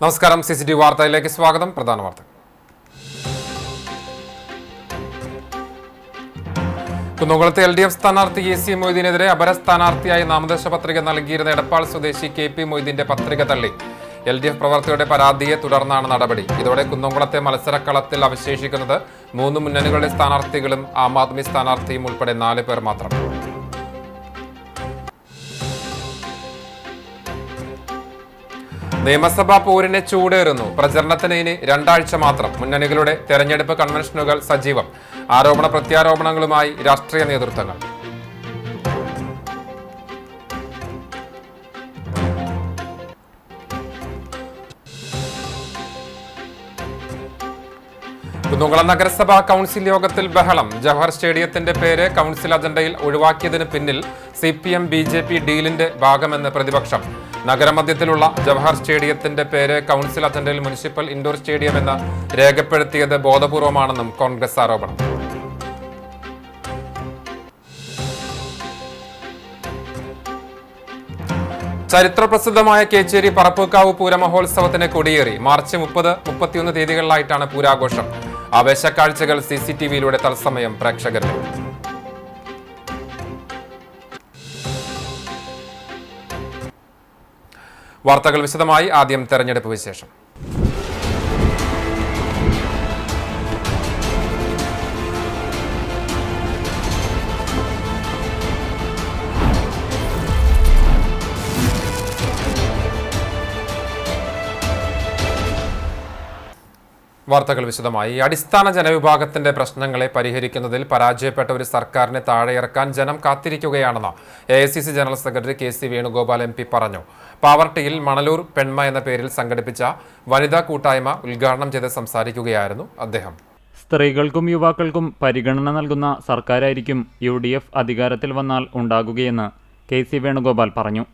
നമസ്കാരം. CCTV വാർത്തയിലേക്ക് സ്വാഗതം. പ്രധാന വാർത്ത. കുന്നംകുളത്തെ LDF സ്ഥാനാർത്ഥി AC മൊയ്തീനെതിരെ അപര സ്ഥാനാർത്ഥിയായി നാമനിർദ്ദേശ പത്രിക നൽകിയിരുന്ന എടപ്പാൾ സ്വദേശി KP മൊയ്തീന്റെ പത്രിക തള്ളി. LDF പ്രവർത്തകരുടെ പരാതിയെ തുടർന്നാണ് നടപടി. ഇതോടെ കുന്നംകുളത്തെ മത്സരക്കളത്തിൽ അവശേഷിക്കുന്നത് 3 മുന്നണികളുടെ സ്ഥാനാർത്ഥികളും ആം ആദ്മി സ്ഥാനാർത്ഥിയും ഉൾപ്പെടെ 4 പേർ മാത്രം. നിയമസഭാ പോരിനെ ചൂടേറുന്നു. പ്രചരണത്തിന് ഇനി 2 ആഴ്ച മാത്രം. മുന്നണികളുടെ തെരഞ്ഞെടുപ്പ് കൺവെൻഷനുകൾ സജീവം. ആരോപണ പ്രത്യാരോപണങ്ങളുമായി രാഷ്ട്രീയ നേതൃത്വങ്ങൾ. കുന്നംകുളം നഗരസഭാ കൗൺസിൽ യോഗത്തിൽ ബഹളം. ജവഹർ സ്റ്റേഡിയത്തിന്റെ പേര് കൗൺസിൽ അജണ്ടയിൽ ഒഴിവാക്കിയതിന് പിന്നിൽ CPM BJP ഡീലിന്റെ ഭാഗമെന്ന് പ്രതിപക്ഷം. നഗരമധ്യത്തിലുള്ള ജവഹർ സ്റ്റേഡിയത്തിന്റെ പേര് കൗൺസിൽ അജണ്ടയിൽ മുനിസിപ്പൽ ഇൻഡോർ സ്റ്റേഡിയം എന്ന് രേഖപ്പെടുത്തിയത് ബോധപൂർവമാണെന്നും കോൺഗ്രസ് ആരോപണം. ചരിത്രപ്രസിദ്ധമായ കേച്ചേരി പറപ്പൂക്കാവ് പൂരമഹോത്സവത്തിന് കൊടിയേറി. മാർച്ച് 30, 31 തീയതികളിലായിട്ടാണ് പൂരാഘോഷം. ആവേശക്കാഴ്ചകൾ CCTVയിലൂടെ തത്സമയം പ്രേക്ഷകരിൽ. വാർത്തകൾ വിശദമായി. ആദ്യം തെരഞ്ഞെടുപ്പ് വിശേഷം. വാർത്തകൾ വിശദമായി. അടിസ്ഥാന ജനവിഭാഗത്തിന്റെ പ്രശ്നങ്ങളെ പരിഹരിക്കുന്നതിൽ പരാജയപ്പെട്ട ഒരു സർക്കാരിനെ താഴെയിറക്കാൻ ജനം കാത്തിരിക്കുകയാണെന്ന് AICC general secretary KC Venugopal MP പറഞ്ഞു. പാവർട്ടിയിൽ മണലൂർ പെൺമ എന്ന പേരിൽ സംഘടിപ്പിച്ച വനിതാ കൂട്ടായ്മ ഉദ്ഘാടനം ചെയ്ത് സംസാരിക്കുകയായിരുന്നു അദ്ദേഹം. സ്ത്രീകൾക്കും യുവാക്കൾക്കും പരിഗണന നൽകുന്ന സർക്കാരായിരിക്കും UDF അധികാരത്തിൽ വന്നാൽ ഉണ്ടാകുകയെന്ന് KC വേണുഗോപാൽ പറഞ്ഞു.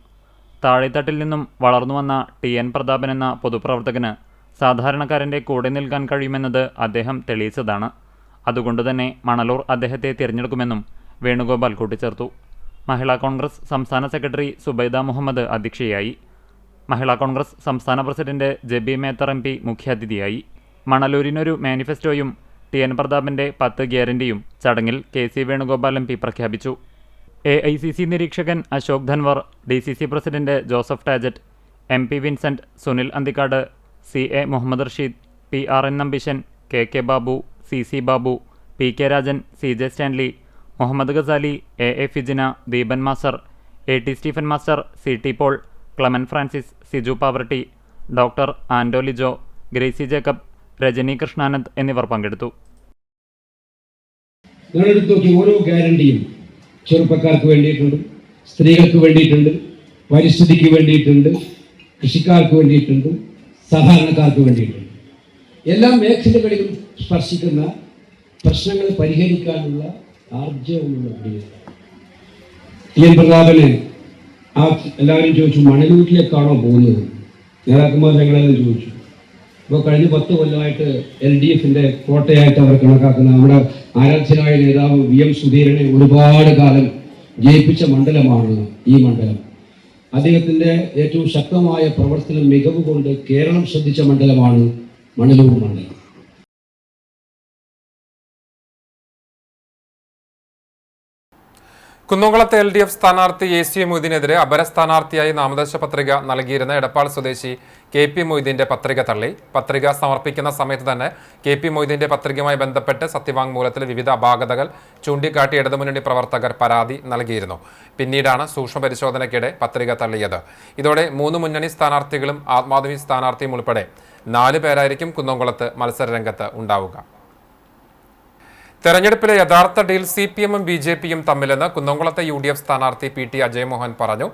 താഴെത്തട്ടിൽ നിന്നും വളർന്നുവന്ന TN പ്രതാപൻ എന്ന പൊതുപ്രവർത്തകന് സാധാരണക്കാരൻ്റെ കൂടെ നിൽക്കാൻ കഴിയുമെന്നത് അദ്ദേഹം തെളിയിച്ചതാണ്. അതുകൊണ്ടുതന്നെ മണലൂർ അദ്ദേഹത്തെ തിരഞ്ഞെടുക്കുമെന്നും വേണുഗോപാൽ കൂട്ടിച്ചേർത്തു. മഹിളാ കോൺഗ്രസ് സംസ്ഥാന സെക്രട്ടറി സുബൈദ മുഹമ്മദ് അധ്യക്ഷയായി. മഹിളാ കോൺഗ്രസ് സംസ്ഥാന പ്രസിഡന്റ് ജബി മേത്തർ MP മുഖ്യാതിഥിയായി. മണലൂരിനൊരു മാനിഫെസ്റ്റോയും TN പ്രതാപൻ്റെ 10 ഗ്യാരണ്ടിയും ചടങ്ങിൽ KC വേണുഗോപാൽ MP പ്രഖ്യാപിച്ചു. AICC നിരീക്ഷകൻ Ashok Dhanwar, DCC president Joseph Tajet, MP Vincent, Sunil Anthikad, CA Muhammed Rasheed, PRN Nambeesan, KK Babu, CC Babu, PK Rajan, CJ Stanley, Muhammed Gazali, AA Fijina, Deepan master, AT Stephen master, CT Paul, Clemen Francis, Siju Pavartty, doctor Ando Lijo, Gracy Jacob, Rajani Krishnanand എന്നിവർ പങ്കെടുത്തു. ഓരോ ഗ്യാരണ്ടിയും ചെറുപ്പക്കാർക്ക് വേണ്ടിയിട്ടുണ്ട്, സ്ത്രീകൾക്ക് വേണ്ടിയിട്ടുണ്ട്, പരിസ്ഥിതിക്ക് വേണ്ടിയിട്ടുണ്ട്, കൃഷിക്കാർക്ക് വേണ്ടിയിട്ടുണ്ട്, സാധാരണക്കാർക്ക് വേണ്ടിയിട്ടുണ്ട്. എല്ലാ മേഖലകളിലും സ്പർശിക്കുന്ന പ്രശ്നങ്ങൾ പരിഹരിക്കാനുള്ള ആർജവമുള്ള TN പ്രതാപന് എല്ലാവരും ചോദിച്ചു, മണലൂരിലേക്കാണോ പോകുന്നത്? നേതാക്കന്മാർ ഞങ്ങളെല്ലാം ചോദിച്ചു. ഇപ്പോൾ കഴിഞ്ഞ 10 കൊല്ലമായിട്ട് LDFന്റെ കോട്ടയായിട്ട് അവർ കണക്കാക്കുന്ന നമ്മുടെ ആരാധ്യനായ നേതാവ് VM സുധീരനെ ഒരുപാട് കാലം ജയിപ്പിച്ച മണ്ഡലമാണ് ഈ മണ്ഡലം. അദ്ദേഹത്തിൻ്റെ ഏറ്റവും ശക്തമായ പ്രവർത്തന മികവ് കൊണ്ട് കേരളം ശ്രദ്ധിച്ച മണ്ഡലമാണ് മണലൂർ മണ്ഡലം. കുന്നംകുളത്തെ LDF സ്ഥാനാർത്ഥി AC മൊയ്തീനെതിരെ അപര സ്ഥാനാർത്ഥിയായി നാമനിർദ്ദേശ പത്രിക നൽകിയിരുന്ന എടപ്പാൾ സ്വദേശി KP മൊയ്തീന്റെ പത്രിക തള്ളി. പത്രിക സമർപ്പിക്കുന്ന സമയത്ത് തന്നെ KP മൊയ്തീന്റെ പത്രികയുമായി ബന്ധപ്പെട്ട് സത്യവാങ്മൂലത്തിൽ വിവിധ അപാകതകൾ ചൂണ്ടിക്കാട്ടി ഇടതുമുന്നണി പ്രവർത്തകർ പരാതി നൽകിയിരുന്നു. പിന്നീടാണ് സൂക്ഷ്മ പരിശോധനയ്ക്കിടെ പത്രിക തള്ളിയത്. ഇതോടെ 3 മുന്നണി സ്ഥാനാർത്ഥികളും ആം ആദ്മി സ്ഥാനാർത്ഥിയും ഉൾപ്പെടെ 4 പേരായിരിക്കും കുന്നംകുളത്ത് മത്സരരംഗത്ത് ഉണ്ടാവുക. തെരഞ്ഞെടുപ്പിലെ യഥാർത്ഥ ഡീൽ CPM-ഉം BJP-യും തമ്മിലെന്ന് കുന്നംകുളത്തെ UDF സ്ഥാനാർത്ഥി PT അജയ്മോഹൻ പറഞ്ഞു.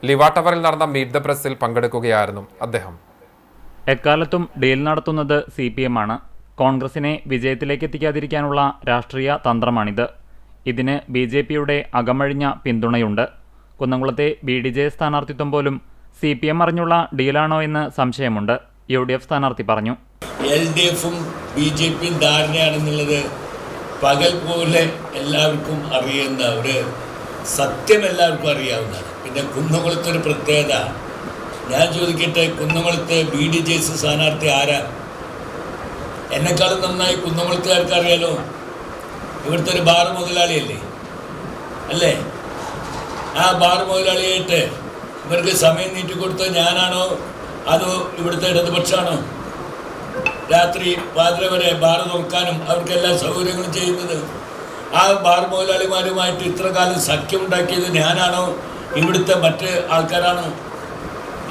ലിവാ ടവറിൽ നടന്ന മീറ്റ് ദ പ്രസിൽ പങ്കെടുക്കുകയായിരുന്നു അദ്ദേഹം. എക്കാലത്തും ഡീൽ നടത്തുന്നത് CPM ആണ്. കോൺഗ്രസിനെ വിജയത്തിലേക്ക് എത്തിക്കാതിരിക്കാനുള്ള രാഷ്ട്രീയ തന്ത്രമാണിത്. ഇതിന് BJP-യുടെ അകമഴിഞ്ഞ പിന്തുണയുണ്ട്. കുന്നംകുളത്തെ BDJ സ്ഥാനാർത്ഥിത്വം പോലും CPM അറിഞ്ഞുള്ള ഡീലാണോ എന്ന് സംശയമുണ്ട്. UDF സ്ഥാനാർത്ഥി പറഞ്ഞു. LDF-ഉം BJP-യും ധാരണയാണെന്നുള്ളത് പകൽ പോലെ എല്ലാവർക്കും അറിയുന്ന ഒരു സത്യം എല്ലാവർക്കും അറിയാവുന്നതാണ്. പിന്നെ കുന്നംകുളത്തൊരു പ്രത്യേകത, ഞാൻ ചോദിക്കട്ടെ, കുന്നംകുളത്ത് BDJS സ്ഥാനാർത്ഥി ആരാ? എന്നെക്കാളും നന്നായി കുന്നംകുളത്തുകാർക്ക് അറിയാലോ. ഇവിടുത്തെ ഒരു ബാർ മുതലാളിയല്ലേ അല്ലേ? ആ ബാർ മുതലാളിയായിട്ട് ഇവർക്ക് സമയം നീട്ടിക്കൊടുത്തത് ഞാനാണോ അതോ ഇവിടുത്തെ ഇടതുപക്ഷമാണോ? രാത്രി പാതിര വരെ ബാർ തുറക്കാനും അവർക്കെല്ലാ സൗകര്യങ്ങളും ചെയ്യുന്നത് ആ ബാർ മുതലാളിമാരുമായിട്ട് ഇത്ര കാലം സഖ്യമുണ്ടാക്കിയത് ഞാനാണോ ഇവിടുത്തെ മറ്റ് ആൾക്കാരാണോ?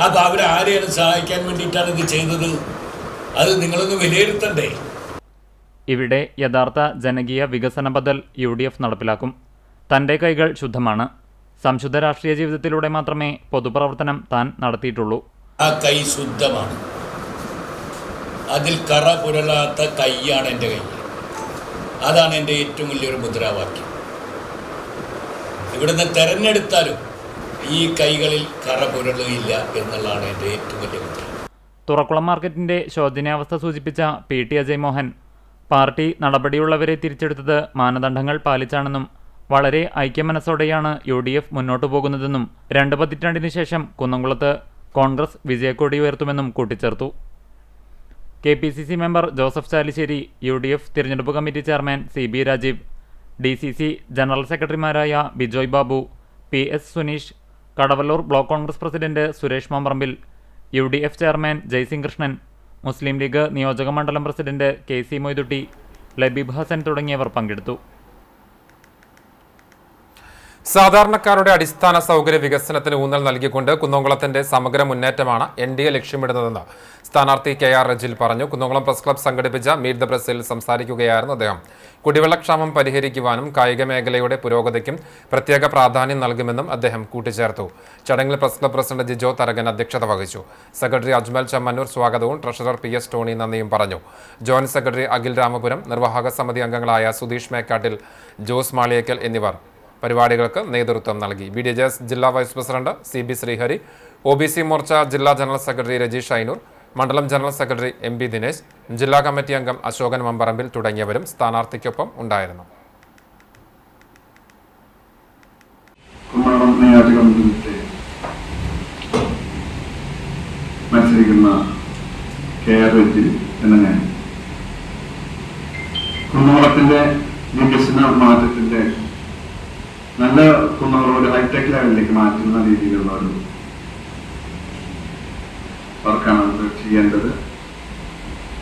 അപ്പോൾ അവരാരെയാണ് സഹായിക്കാൻ വേണ്ടിയിട്ടാണ് ഇത് ചെയ്തത്? അത് നിങ്ങളൊന്ന് വിലയിരുത്തണ്ടേ? ഇവിടെ യഥാർത്ഥ ജനകീയ വികസന ബദൽ UDF നടപ്പിലാക്കും. തൻ്റെ കൈകൾ ശുദ്ധമാണ്. സംശുദ്ധ രാഷ്ട്രീയ ജീവിതത്തിലൂടെ മാത്രമേ പൊതുപ്രവർത്തനം താൻ നടത്തിയിട്ടുള്ളൂ. ആ കൈ ശുദ്ധമാണ്. അതിൽ കറ പുരളാത്ത കൈയാണ് എൻ്റെ കൈ. അതാണ് എൻ്റെ ഏറ്റവും വലിയൊരു മുദ്രാവാക്യം. ഇവിടുന്ന് തെരഞ്ഞെടുത്താലും ഈ കൈകളിൽ കറ പുരളുകയില്ല എന്നുള്ളതാണ് എൻ്റെ ഏറ്റവും വലിയ മുദ്ര. തുറക്കുളം മാർക്കറ്റിൻ്റെ ശോചനീയാവസ്ഥ സൂചിപ്പിച്ച PT അജയ് മോഹൻ പാർട്ടി നടപടിയുള്ളവരെ തിരിച്ചെടുത്തത് മാനദണ്ഡങ്ങൾ പാലിച്ചാണെന്നും വളരെ ഐക്യമനസ്സോടെയാണ് UDF മുന്നോട്ടു പോകുന്നതെന്നും 2 പതിറ്റാണ്ടിന് ശേഷം കുന്നംകുളത്ത് കോൺഗ്രസ് വിജയക്കൊടി ഉയർത്തുമെന്നും കൂട്ടിച്ചേർത്തു. KPCC member Joseph Chalissery, UDF തിരഞ്ഞെടുപ്പ് committee chairman CB Rajeev, DCC general സെക്രട്ടറിമാരായ Bijoy Babu, PS Suneesh, Kadavallur block Congress president Suresh Mambrambil, UDF chairman Jaisingh Krishnan, Muslim League നിയോജക മണ്ഡലം പ്രസിഡന്റ് KC മൊയ്തുട്ടി, ലബീബ് ഹസൻ തുടങ്ങിയവർ പങ്കെടുത്തു. സാധാരണക്കാരുടെ അടിസ്ഥാന സൗകര്യ വികസനത്തിന് ഊന്നൽ നൽകിക്കൊണ്ട് കുന്നംകുളത്തിന്റെ സമഗ്ര മുന്നേറ്റമാണ് NDA ലക്ഷ്യമിടുന്നതെന്ന് സ്ഥാനാർത്ഥി KR റജിൽ പറഞ്ഞു. കുന്നംകുളം പ്രസ് ക്ലബ്ബ് സംഘടിപ്പിച്ച മീറ്റ് ദ പ്രസിൽ സംസാരിക്കുകയായിരുന്നു അദ്ദേഹം. കുടിവെള്ളക്ഷാമം പരിഹരിക്കുവാനും കായിക മേഖലയുടെ പുരോഗതിക്കും പ്രത്യേക പ്രാധാന്യം നൽകുമെന്നും അദ്ദേഹം കൂട്ടിച്ചേർത്തു. ചടങ്ങിൽ press club president Jijo Tharakan അധ്യക്ഷത വഹിച്ചു. സെക്രട്ടറി അജ്മൽ ചമ്മന്നൂർ സ്വാഗതവും ട്രഷറർ PS ടോണി നന്ദിയും പറഞ്ഞു. ജോയിന്റ് സെക്രട്ടറി അഖിൽ രാമപുരം, നിർവാഹക സമിതി അംഗങ്ങളായ സുധീഷ് മേക്കാട്ടിൽ, ജോസ് മാളിയേക്കൽ എന്നിവർ പരിപാടികൾക്ക് നേതൃത്വം നൽകി. BDJS ജില്ലാ vice president CB Sreehari, OBC Morcha ജില്ലാ ജനറൽ സെക്രട്ടറി രജീഷ് ഐനൂർ, മണ്ഡലം ജനറൽ സെക്രട്ടറി MB ദിനേശ്, ജില്ലാ കമ്മിറ്റി അംഗം അശോകൻ മമ്പറമ്പിൽ തുടങ്ങിയവരും സ്ഥാനാർത്ഥിക്കൊപ്പം ഉണ്ടായിരുന്നു. മത്സരിക്കുന്ന KR റജിൽ എന്ന ഞാൻ കുന്നംകുളത്തിന്റെ വികസന മാറ്റത്തിന്റെ നല്ല കുന്നംകുളം ഒരു ഹൈടെക് ലെവലിലേക്ക് മാറ്റുന്ന രീതിയിലുള്ള ഒരു വർക്കാണ് നമുക്ക് ചെയ്യേണ്ടത്.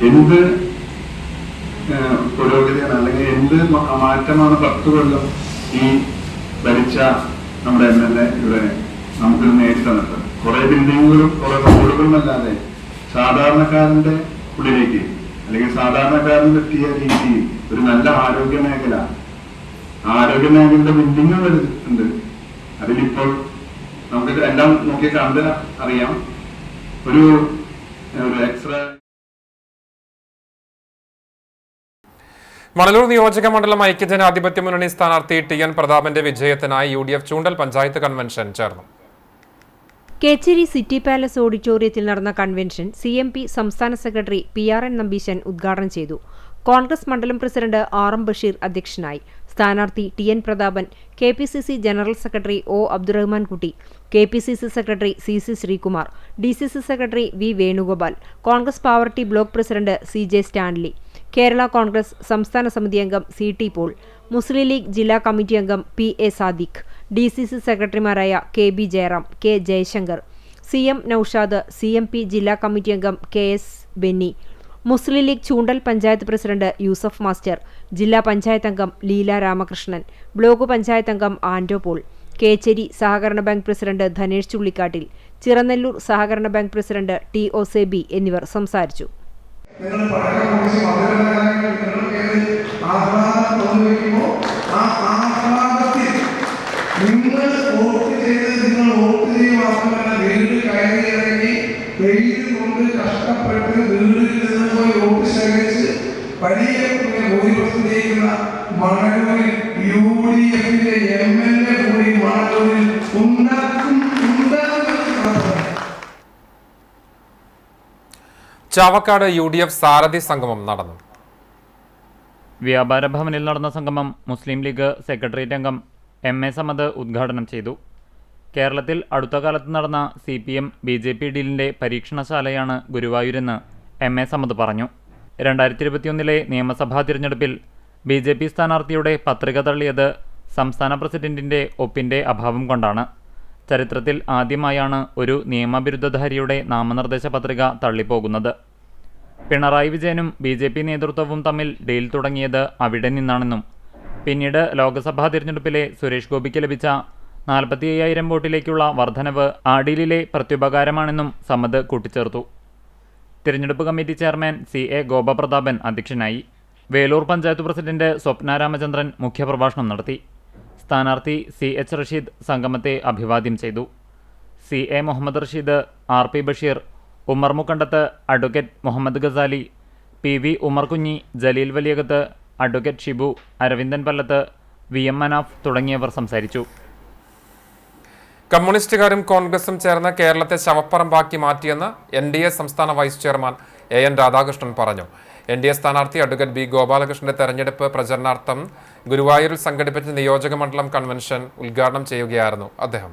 എന്ത് പുരോഗതിയാണ് അല്ലെങ്കിൽ എന്ത് മാറ്റമാണ് 10 കൊല്ലം ഈ ഭരിച്ച നമ്മുടെ MLA ഇവിടെ നമുക്ക് നേടി തന്നിട്ട്? കുറെ ബിൽഡിങ്ങുകളും കുറെ റോഡുകളും അല്ലാതെ സാധാരണക്കാരന്റെ ഉള്ളിലേക്ക് അല്ലെങ്കിൽ സാധാരണക്കാരൻ്റെ എത്തിയ രീതിയിൽ ഒരു നല്ല ആരോഗ്യ മേഖലയുടെ ബിൽഡിങ്ങുകൾ ഉണ്ട്. അതിലിപ്പോൾ നമുക്ക് എല്ലാം നോക്കി കണ്ട് അറിയാം. ഒരു എക്സ്ട്രാ മണലൂർ നിയോജക മണ്ഡലം ഐക്യജനാധിപത്യ മുന്നണി സ്ഥാനാർത്ഥി TN പ്രതാപന്റെ വിജയത്തിനായി UDF ചൂണ്ടൽ പഞ്ചായത്ത് കൺവെൻഷൻ ചേർന്നു. കേച്ചേരി സിറ്റി പാലസ് ഓഡിറ്റോറിയത്തിൽ നടന്ന കൺവെൻഷൻ CMP സംസ്ഥാന സെക്രട്ടറി PRN നമ്പീശൻ ഉദ്ഘാടനം ചെയ്തു. കോൺഗ്രസ് മണ്ഡലം പ്രസിഡന്റ് RM ബഷീർ അധ്യക്ഷനായി. സ്ഥാനാർത്ഥി TN Prathapan, KPCC general secretary O Abdurahman Kutty, KPCC secretary CC Sreekumar, DCC secretary V Venugopal, Congress Pavaratty block president CJ Stanley, Kerala Congress സംസ്ഥാന സമിതി അംഗം CT പോൾ, മുസ്ലിം ലീഗ് ജില്ലാ കമ്മിറ്റി അംഗം PA സാദിഖ്, DCC സെക്രട്ടറിമാരായ KB Jayaram, K Jayasankar, CM Noushad, CMP ജില്ലാ കമ്മിറ്റി അംഗം KS Benny, Muslim League Choondal panchayat president Yusuf master, ജില്ലാ പഞ്ചായത്ത് അംഗം ലീല രാമകൃഷ്ണൻ, ബ്ലോക്ക് പഞ്ചായത്ത് അംഗം ആൻഡോ പോൾ, കേച്ചേരി സഹകരണ ബാങ്ക് പ്രസിഡന്റ് ധനേഷ് ചുള്ളിക്കാട്ടിൽ, ചിറനെല്ലൂർ സഹകരണ ബാങ്ക് പ്രസിഡന്റ് TO സേബി എന്നിവർ സംസാരിച്ചു. കഷ്ടപ്പെട്ട് വീടുകളിൽ നിന്ന് പോയി വോട്ട് ശേഖരിച്ച് വലിയ ഭൂരിപക്ഷത്തിലേക്കുന്ന മണലൂരിൽ UDFന്റെ MLA കൂടി മണലൂരിൽ ചാവക്കാട് UDF സാരഥി സംഗമം നടന്നു. വ്യാപാര ഭവനിൽ നടന്ന സംഗമം മുസ്ലിം ലീഗ് സെക്രട്ടേറിയറ്റ് അംഗം MA സമദ് ഉദ്ഘാടനം ചെയ്തു. കേരളത്തിൽ അടുത്ത കാലത്ത് നടന്ന CPM-BJP ഡീലിൻ്റെ പരീക്ഷണശാലയാണ് ഗുരുവായൂരെന്ന് MA സമദ് പറഞ്ഞു. 2021 നിയമസഭാ തിരഞ്ഞെടുപ്പിൽ BJP സ്ഥാനാർത്ഥിയുടെ പത്രിക തള്ളിയത് സംസ്ഥാന പ്രസിഡന്റിൻ്റെ ഒപ്പിൻ്റെ അഭാവം കൊണ്ടാണ്. ചരിത്രത്തിൽ ആദ്യമായാണ് ഒരു നിയമബിരുദധാരിയുടെ നാമനിർദ്ദേശ പത്രിക തള്ളിപ്പോകുന്നത്. പിണറായി വിജയനും BJP നേതൃത്വവും തമ്മിൽ ഡീൽ തുടങ്ങിയത് അവിടെ നിന്നാണെന്നും പിന്നീട് ലോക്സഭാ തിരഞ്ഞെടുപ്പിലെ സുരേഷ് ഗോപിക്ക് ലഭിച്ച 45,000 വോട്ടിലേക്കുള്ള വർധനവ് ആ ഡീലിലെ പ്രത്യുപകാരമാണെന്നും സമദ് കൂട്ടിച്ചേർത്തു. തിരഞ്ഞെടുപ്പ് കമ്മിറ്റി ചെയർമാൻ CA ഗോപപ്രതാപൻ അധ്യക്ഷനായി. വേലൂർ പഞ്ചായത്ത് പ്രസിഡന്റ് സ്വപ്ന രാമചന്ദ്രൻ മുഖ്യപ്രഭാഷണം നടത്തി. സ്ഥാനാർത്ഥി CH റഷീദ് സംഗമത്തെ അഭിവാദ്യം ചെയ്തു. CA Muhammed Rasheed, RP Basheer, Umar Mukkandath, advocate Muhammad Ghazali, PV Umar കുഞ്ഞി, ജലീൽ വലിയകത്ത്, അഡ്വക്കേറ്റ് ഷിബു, അരവിന്ദൻ പല്ലത്ത്, VM മനാഫ് തുടങ്ങിയവർ സംസാരിച്ചു. കമ്മ്യൂണിസ്റ്റുകാരും കോൺഗ്രസും ചേർന്ന് കേരളത്തെ ശവപ്പറമ്പാക്കി മാറ്റിയെന്ന് NDA സംസ്ഥാന വൈസ് ചെയർമാൻ AN രാധാകൃഷ്ണൻ പറഞ്ഞു. NDA സ്ഥാനാർത്ഥി അഡ്വക്കേറ്റ് B ഗോപാലകൃഷ്ണന്റെ തെരഞ്ഞെടുപ്പ് പ്രചരണാർത്ഥം ഗുരുവായൂരിൽ സംഘടിപ്പിച്ച നിയോജക മണ്ഡലം കൺവെൻഷൻ ഉദ്ഘാടനം ചെയ്യുകയായിരുന്നു അദ്ദേഹം.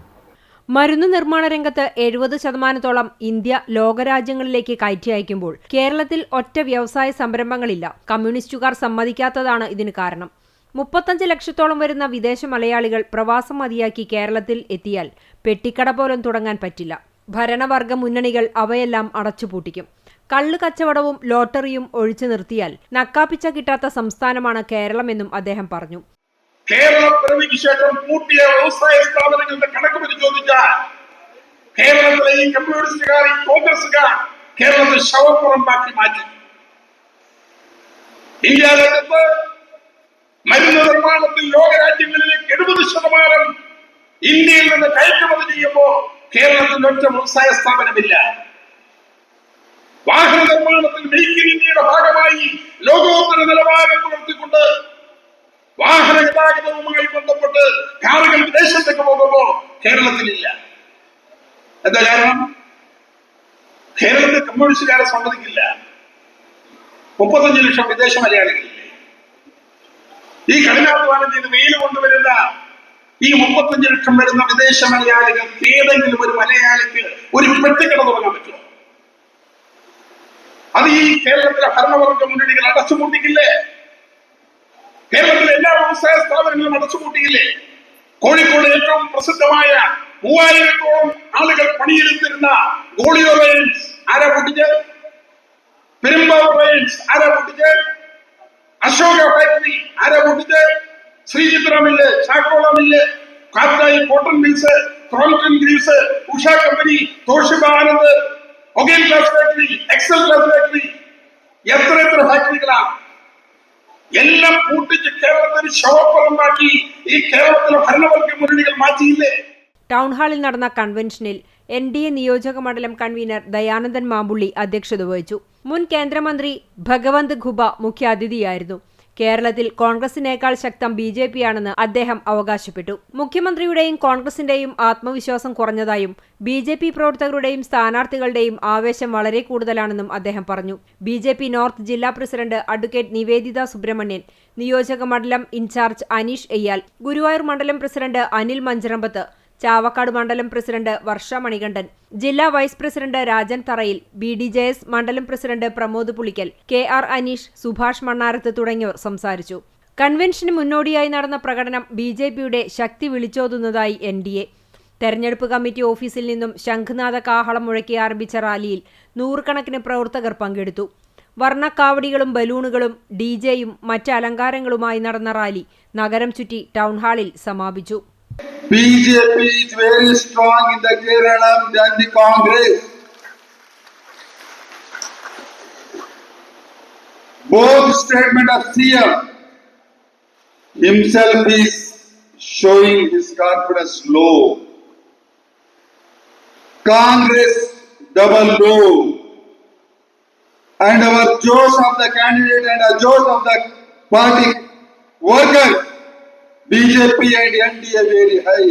മരുന്ന് നിർമ്മാണ രംഗത്ത് 70% ഇന്ത്യ ലോകരാജ്യങ്ങളിലേക്ക് കയറ്റി അയക്കുമ്പോൾ കേരളത്തിൽ ഒറ്റ വ്യവസായ സംരംഭങ്ങളില്ല. കമ്മ്യൂണിസ്റ്റുകാർ സമ്മതിക്കാത്തതാണ് ഇതിന് കാരണം. 35 ലക്ഷത്തോളം വരുന്ന വിദേശ മലയാളികൾ പ്രവാസം മതിയാക്കി കേരളത്തിൽ എത്തിയാൽ പെട്ടിക്കട പോലും തുടങ്ങാൻ പറ്റില്ല. ഭരണവർഗ മുന്നണികൾ അവയെല്ലാം അടച്ചുപൂട്ടിക്കും. കള്ള് കച്ചവടവും ലോട്ടറിയും ഒഴിച്ചു നിർത്തിയാൽ നക്കാപ്പിച്ച കിട്ടാത്ത സംസ്ഥാനമാണ് കേരളമെന്നും അദ്ദേഹം പറഞ്ഞു. കേരള പിറവിക്ക് ശേഷം പൂട്ടിയ വ്യവസായ സ്ഥാപനങ്ങളുടെ കണക്ക് പരിശോധിച്ചാൽ കേരളത്തിലെ ഈ കമ്മ്യൂണിസ്റ്റുകാർ, ഈ കോൺഗ്രസുകാർ കേരളത്തെ ശവപ്പുറമ്പാക്കി മാറ്റി. ഇന്ത്യ രാജ്യത്ത് മരുന്ന് നിർമ്മാണത്തിൽ ലോകരാജ്യങ്ങളിലേക്ക് 70% ഇന്ത്യയിൽ നിന്ന് കയറ്റുമതി ചെയ്യുമ്പോൾ കേരളത്തിൽ ഒറ്റ വ്യവസായ സ്ഥാപനമില്ല. വാഹന നിർമ്മാണത്തിൽ മെയ്ക്ക് ഇൻ ഇന്ത്യയുടെ ഭാഗമായി ലോകോത്തര നിലവാരം പുലർത്തിക്കൊണ്ട് വാഹന ഗതാഗതവുമായി ബന്ധപ്പെട്ട് കാറുകൾ വിദേശത്തേക്ക് പോകുമ്പോൾ കേരളത്തിലില്ല. എന്താ കാരണം? കേരളത്തിൽ കമ്മ്യൂണിസ്റ്റുകാരെ സമ്മതിക്കില്ല. 35 ലക്ഷം വിദേശ മലയാളികളില്ലേ? ഈ കഠിനാധ്വാനം ചെയ്ത് വെയിൽ കൊണ്ടുവരുന്ന ഈ 35 ലക്ഷം വരുന്ന വിദേശ മലയാളികൾക്ക് ഏതെങ്കിലും ഒരു മലയാളിക്ക് ഒരു പെട്ടിക്കട തുടങ്ങാൻ പറ്റുമോ? അത് ഈ കേരളത്തിലെ ഭരണവർഗ മുന്നണികൾ അടച്ചുപൂട്ടിക്കില്ലേ? കേരളത്തിലെ എല്ലാ വ്യവസായ സ്ഥാപനങ്ങളും അടച്ചുപൂട്ടിയില്ലേ? കോഴിക്കോട് ഏറ്റവും പ്രസിദ്ധമായ 3000-ഓളം ആളുകൾ പണിയെടുത്തിരുന്ന ഗോളിയോ റെയിൻസ് ആരാ പൊട്ടിച്ചത്? പെരുമ്പാവൂർ റെയിൻസ് ആരാ പൊട്ടിച്ചത്? അശോക ഫാക്ടറി ആരാ പൊട്ടിച്ചത്? ശ്രീചിത്ര മില്ല്, ചാക്കോള മില്ല്, കാറ്റായി cotton mills, Crompton Greaves, Usha company, Toshiba Anand, ഒഗേൻ glass factory, Excel glass factory, എത്ര ഫാക്ടറികളാണ്? എല്ലാം പൂട്ടിച്ച് കേരളത്തിന് ശവപ്പുറമ്പാക്കി ഈ കേരളത്തിലെ ഭരണവർഗ മുന്നണികൾ മാറ്റിയില്ലേ? ടൗൺഹാളിൽ നടന്ന കൺവെൻഷനിൽ NDA നിയോജക മണ്ഡലം കൺവീനർ ദയാനന്ദൻ മാമ്പുള്ളി അധ്യക്ഷത വഹിച്ചു. മുൻ കേന്ദ്രമന്ത്രി ഭഗവന്ത് ഖുബ മുഖ്യാതിഥിയായിരുന്നു. കേരളത്തിൽ കോൺഗ്രസിനേക്കാൾ ശക്തം BJP ആണെന്ന് അദ്ദേഹം അവകാശപ്പെട്ടു. മുഖ്യമന്ത്രിയുടെയും കോൺഗ്രസിന്റെയും ആത്മവിശ്വാസം കുറഞ്ഞതായും BJP പ്രവർത്തകരുടെയും സ്ഥാനാർത്ഥികളുടെയും ആവേശം വളരെ കൂടുതലാണെന്നും അദ്ദേഹം പറഞ്ഞു. BJP നോർത്ത് ജില്ലാ പ്രസിഡന്റ് അഡ്വക്കേറ്റ് നിവേദിത സുബ്രഹ്മണ്യൻ, നിയോജക മണ്ഡലം ഇൻചാർജ് അനീഷ് എയ്യാൽ, ഗുരുവായൂർ മണ്ഡലം പ്രസിഡന്റ് അനിൽ മഞ്ചറമ്പത്ത്, ചാവക്കാട് മണ്ഡലം പ്രസിഡന്റ് വർഷ മണികണ്ഠൻ, ജില്ലാ വൈസ് പ്രസിഡന്റ് രാജൻ തറയിൽ, BDJS മണ്ഡലം പ്രസിഡന്റ് പ്രമോദ് പുളിക്കൽ, KR അനീഷ്, സുഭാഷ് മണ്ണാരത്ത് തുടങ്ങിയവർ സംസാരിച്ചു. കൺവെൻഷന് മുന്നോടിയായി നടന്ന പ്രകടനം BJPയുടെ ശക്തി വിളിച്ചോതുന്നതായി NDA. തെരഞ്ഞെടുപ്പ് കമ്മിറ്റി ഓഫീസിൽ നിന്നും ശംഖുനാഥ കാഹളം മുഴക്കി ആരംഭിച്ച റാലിയിൽ 100 കണക്കിന് പ്രവർത്തകർ പങ്കെടുത്തു. വർണ്ണക്കാവടികളും ബലൂണുകളും DJയും മറ്റ് അലങ്കാരങ്ങളുമായി നടന്ന റാലി നഗരം ചുറ്റി ടൗൺഹാളിൽ സമാപിച്ചു. BJP is very strong in the Kerala than the Congress. Both statement of CM himself is showing his confidence low. Congress double low. And our josh of the candidate and our josh of the party workers, BJP and NDA very high.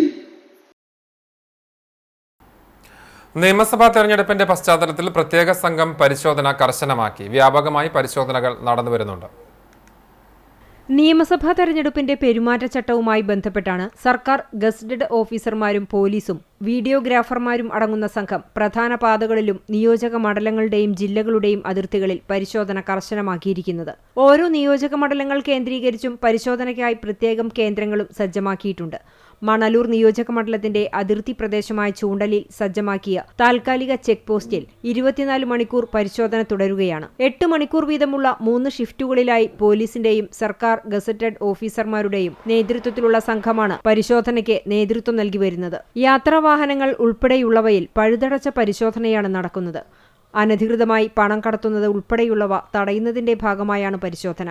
നിയമസഭാ തെരഞ്ഞെടുപ്പിന്റെ പശ്ചാത്തലത്തിൽ പ്രത്യേക സംഘം പരിശോധന കർശനമാക്കി. വ്യാപകമായി പരിശോധനകൾ നടന്നുവരുന്നുണ്ട്. നിയമസഭാ തെരഞ്ഞെടുപ്പിന്റെ പെരുമാറ്റച്ചട്ടവുമായി ബന്ധപ്പെട്ടാണ് സർക്കാർ ഗസറ്റഡ് ഓഫീസർമാരും പോലീസും വീഡിയോഗ്രാഫർമാരും അടങ്ങുന്ന സംഘം പ്രധാന പാതകളിലും നിയോജക മണ്ഡലങ്ങളുടെയും ജില്ലകളുടെയും അതിർത്തികളിൽ പരിശോധന കർശനമാക്കിയിരിക്കുന്നത്. ഓരോ നിയോജക മണ്ഡലങ്ങൾ കേന്ദ്രീകരിച്ചും പരിശോധനയ്ക്കായി പ്രത്യേകം കേന്ദ്രങ്ങളും സജ്ജമാക്കിയിട്ടുണ്ട്. മണലൂർ നിയോജക മണ്ഡലത്തിന്റെ അതിർത്തി പ്രദേശമായ ചൂണ്ടലിൽ സജ്ജമാക്കിയ താൽക്കാലിക ചെക്ക് പോസ്റ്റിൽ 24 മണിക്കൂർ പരിശോധന തുടരുകയാണ്. 8 മണിക്കൂർ വീതമുള്ള 3 ഷിഫ്റ്റുകളിലായി പോലീസിന്റെയും സർക്കാർ ഗസറ്റഡ് ഓഫീസർമാരുടെയും നേതൃത്വത്തിലുള്ള സംഘമാണ് പരിശോധനയ്ക്ക് നേതൃത്വം നൽകി വരുന്നത്. യാത്രാവാഹനങ്ങൾ ഉൾപ്പെടെയുള്ളവയിൽ പഴുതടച്ച പരിശോധനയാണ് നടക്കുന്നത്. അനധികൃതമായി പണം കടത്തുന്നത് ഉൾപ്പെടെയുള്ളവ തടയുന്നതിന്റെ ഭാഗമായാണ് പരിശോധന.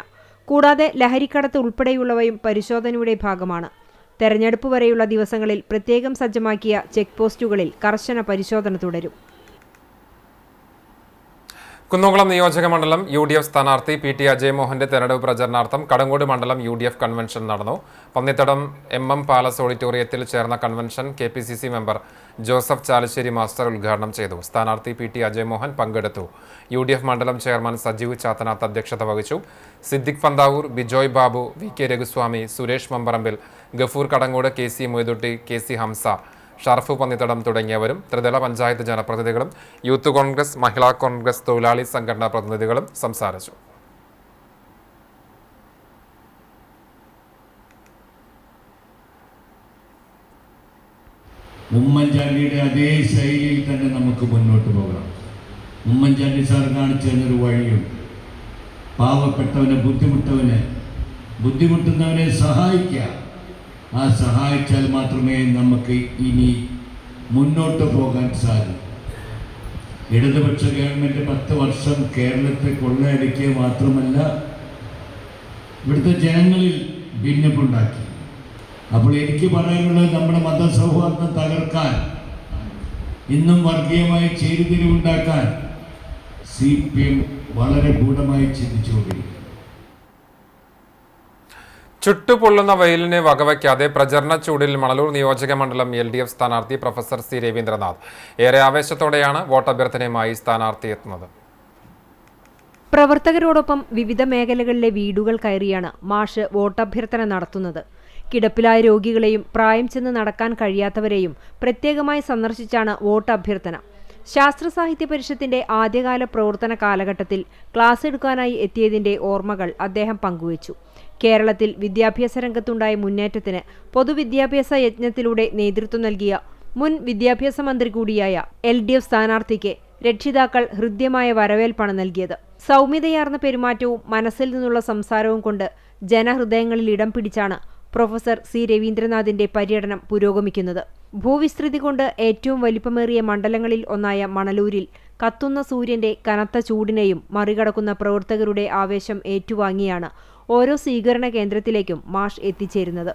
കൂടാതെ ലഹരിക്കടത്ത് ഉൾപ്പെടെയുള്ളവയും പരിശോധനയുടെ ഭാഗമാണ്. തെരഞ്ഞെടുപ്പ് വരെയുള്ള ദിവസങ്ങളിൽ പ്രത്യേകം സജ്ജമാക്കിയ ചെക്ക് പോസ്റ്റുകളിൽ കർശന പരിശോധന തുടരും. കുന്നംകുളം നിയോജക മണ്ഡലം UDF സ്ഥാനാർത്ഥി PT അജയ് മോഹന്റെ തെരഞ്ഞെടുപ്പ് പ്രചരണാർത്ഥം കടങ്ങോട് മണ്ഡലം UDF കൺവെൻഷൻ നടന്നു. പന്നിത്തടം MM പാലസ് ഓഡിറ്റോറിയത്തിൽ ചേർന്ന convention KPCC member Joseph Chalissery master ഉദ്ഘാടനം ചെയ്തു. സ്ഥാനാർത്ഥി PT അജയ് മോഹൻ പങ്കെടുത്തു. UDF മണ്ഡലം ചെയർമാൻ സജീവ് ചാത്തനാത്ത് അധ്യക്ഷത വഹിച്ചു. Siddique Panthavoor, Bijoy Babu, VK Raghuswamy, Suresh Mambarambil, Gafoor Kadangode, KC Moidutty, KC Hamza, Sharfu Pannithadam തുടങ്ങിയവരും ത്രിതല പഞ്ചായത്ത് ജനപ്രതിനിധികളും യൂത്ത് കോൺഗ്രസ്, മഹിളാ കോൺഗ്രസ്, തൊഴിലാളി സംഘടനാ പ്രതിനിധികളും സംസാരിച്ചു. ഉമ്മൻചാണ്ടിയുടെ അതേ ശൈലിയിൽ തന്നെ നമുക്ക് മുന്നോട്ട് പോകാം. ഉമ്മൻചാണ്ടി സാർ കാണിച്ചു തന്നൊരു വഴിയും പാവപ്പെട്ടവനെ ബുദ്ധിമുട്ടുന്നവനെ സഹായിക്കുക. ആ സഹായിച്ചാൽ മാത്രമേ നമുക്ക് ഇനി മുന്നോട്ട് പോകാൻ സാധിക്കൂ. ഇടതുപക്ഷ ഗവൺമെൻറ് 10 വർഷം കേരളത്തെ കൊള്ളയടിക്കുക മാത്രമല്ല ഇവിടുത്തെ ജനങ്ങളിൽ ഭിന്നിപ്പുണ്ടാക്കി. അപ്പോൾ എനിക്ക് പറയാനുള്ളത് നമ്മുടെ മതസൗഹാർദ്ദം തകർക്കാൻ, ഇന്നും വർഗീയമായി ചേരിതിരിവുണ്ടാക്കാൻ CPM വളരെ ഗൂഢമായി ചിന്തിച്ചുകൊണ്ടിരിക്കും. ചുട്ടുപൊള്ളുന്ന വെയിലിനെ വകവയ്ക്കാതെ പ്രചരണ ചൂടിൽ മണലൂർ നിയോജക മണ്ഡലം LDF സ്ഥാനാർത്ഥി പ്രൊഫസർ C രവീന്ദ്രനാഥ് ഏറെ ആവേശത്തോടെയാണ് വോട്ടഭ്യർത്ഥനയുമായി സ്ഥാനാർത്ഥി എത്തുന്നത്. പ്രവർത്തകരോടൊപ്പം വിവിധ മേഖലകളിലെ വീടുകൾ കയറിയാണ് മാഷ് വോട്ടഭ്യർത്ഥന നടത്തുന്നത്. കിടപ്പിലായ രോഗികളെയും പ്രായം ചെന്ന് നടക്കാൻ കഴിയാത്തവരെയും പ്രത്യേകമായി സന്ദർശിച്ചാണ് വോട്ടഭ്യർത്ഥന. ശാസ്ത്ര സാഹിത്യ പരിഷത്തിന്റെ ആദ്യകാല പ്രവർത്തന കാലഘട്ടത്തിൽ ക്ലാസ് എടുക്കാനായി എത്തിയതിന്റെ ഓർമ്മകൾ അദ്ദേഹം പങ്കുവച്ചു. കേരളത്തിൽ വിദ്യാഭ്യാസ രംഗത്തുണ്ടായ മുന്നേറ്റത്തിന് പൊതുവിദ്യാഭ്യാസ യജ്ഞത്തിലൂടെ നേതൃത്വം നൽകിയ മുൻ വിദ്യാഭ്യാസ മന്ത്രി കൂടിയായ LDF സ്ഥാനാർത്ഥിക്ക് രക്ഷിതാക്കൾ ഹൃദ്യമായ വരവേൽപ്പാണ് നൽകിയത്. സൗമ്യതയാർന്ന പെരുമാറ്റവും മനസ്സിൽ നിന്നുള്ള സംസാരവും കൊണ്ട് ജനഹൃദയങ്ങളിൽ ഇടം പിടിച്ചാണ് പ്രൊഫസർ C രവീന്ദ്രനാഥിന്റെ പര്യടനം പുരോഗമിക്കുന്നത്. ഭൂവിസ്തൃതി കൊണ്ട് ഏറ്റവും വലിപ്പമേറിയ മണ്ഡലങ്ങളിൽ ഒന്നായ മണലൂരിൽ കത്തുന്ന സൂര്യന്റെ കനത്ത ചൂടിനെയും മറികടക്കുന്ന പ്രവർത്തകരുടെ ആവേശം ഏറ്റുവാങ്ങിയാണ് ഓരോ സ്വീകരണ കേന്ദ്രത്തിലേക്കും മാഷ് എത്തിച്ചേരുന്നത്.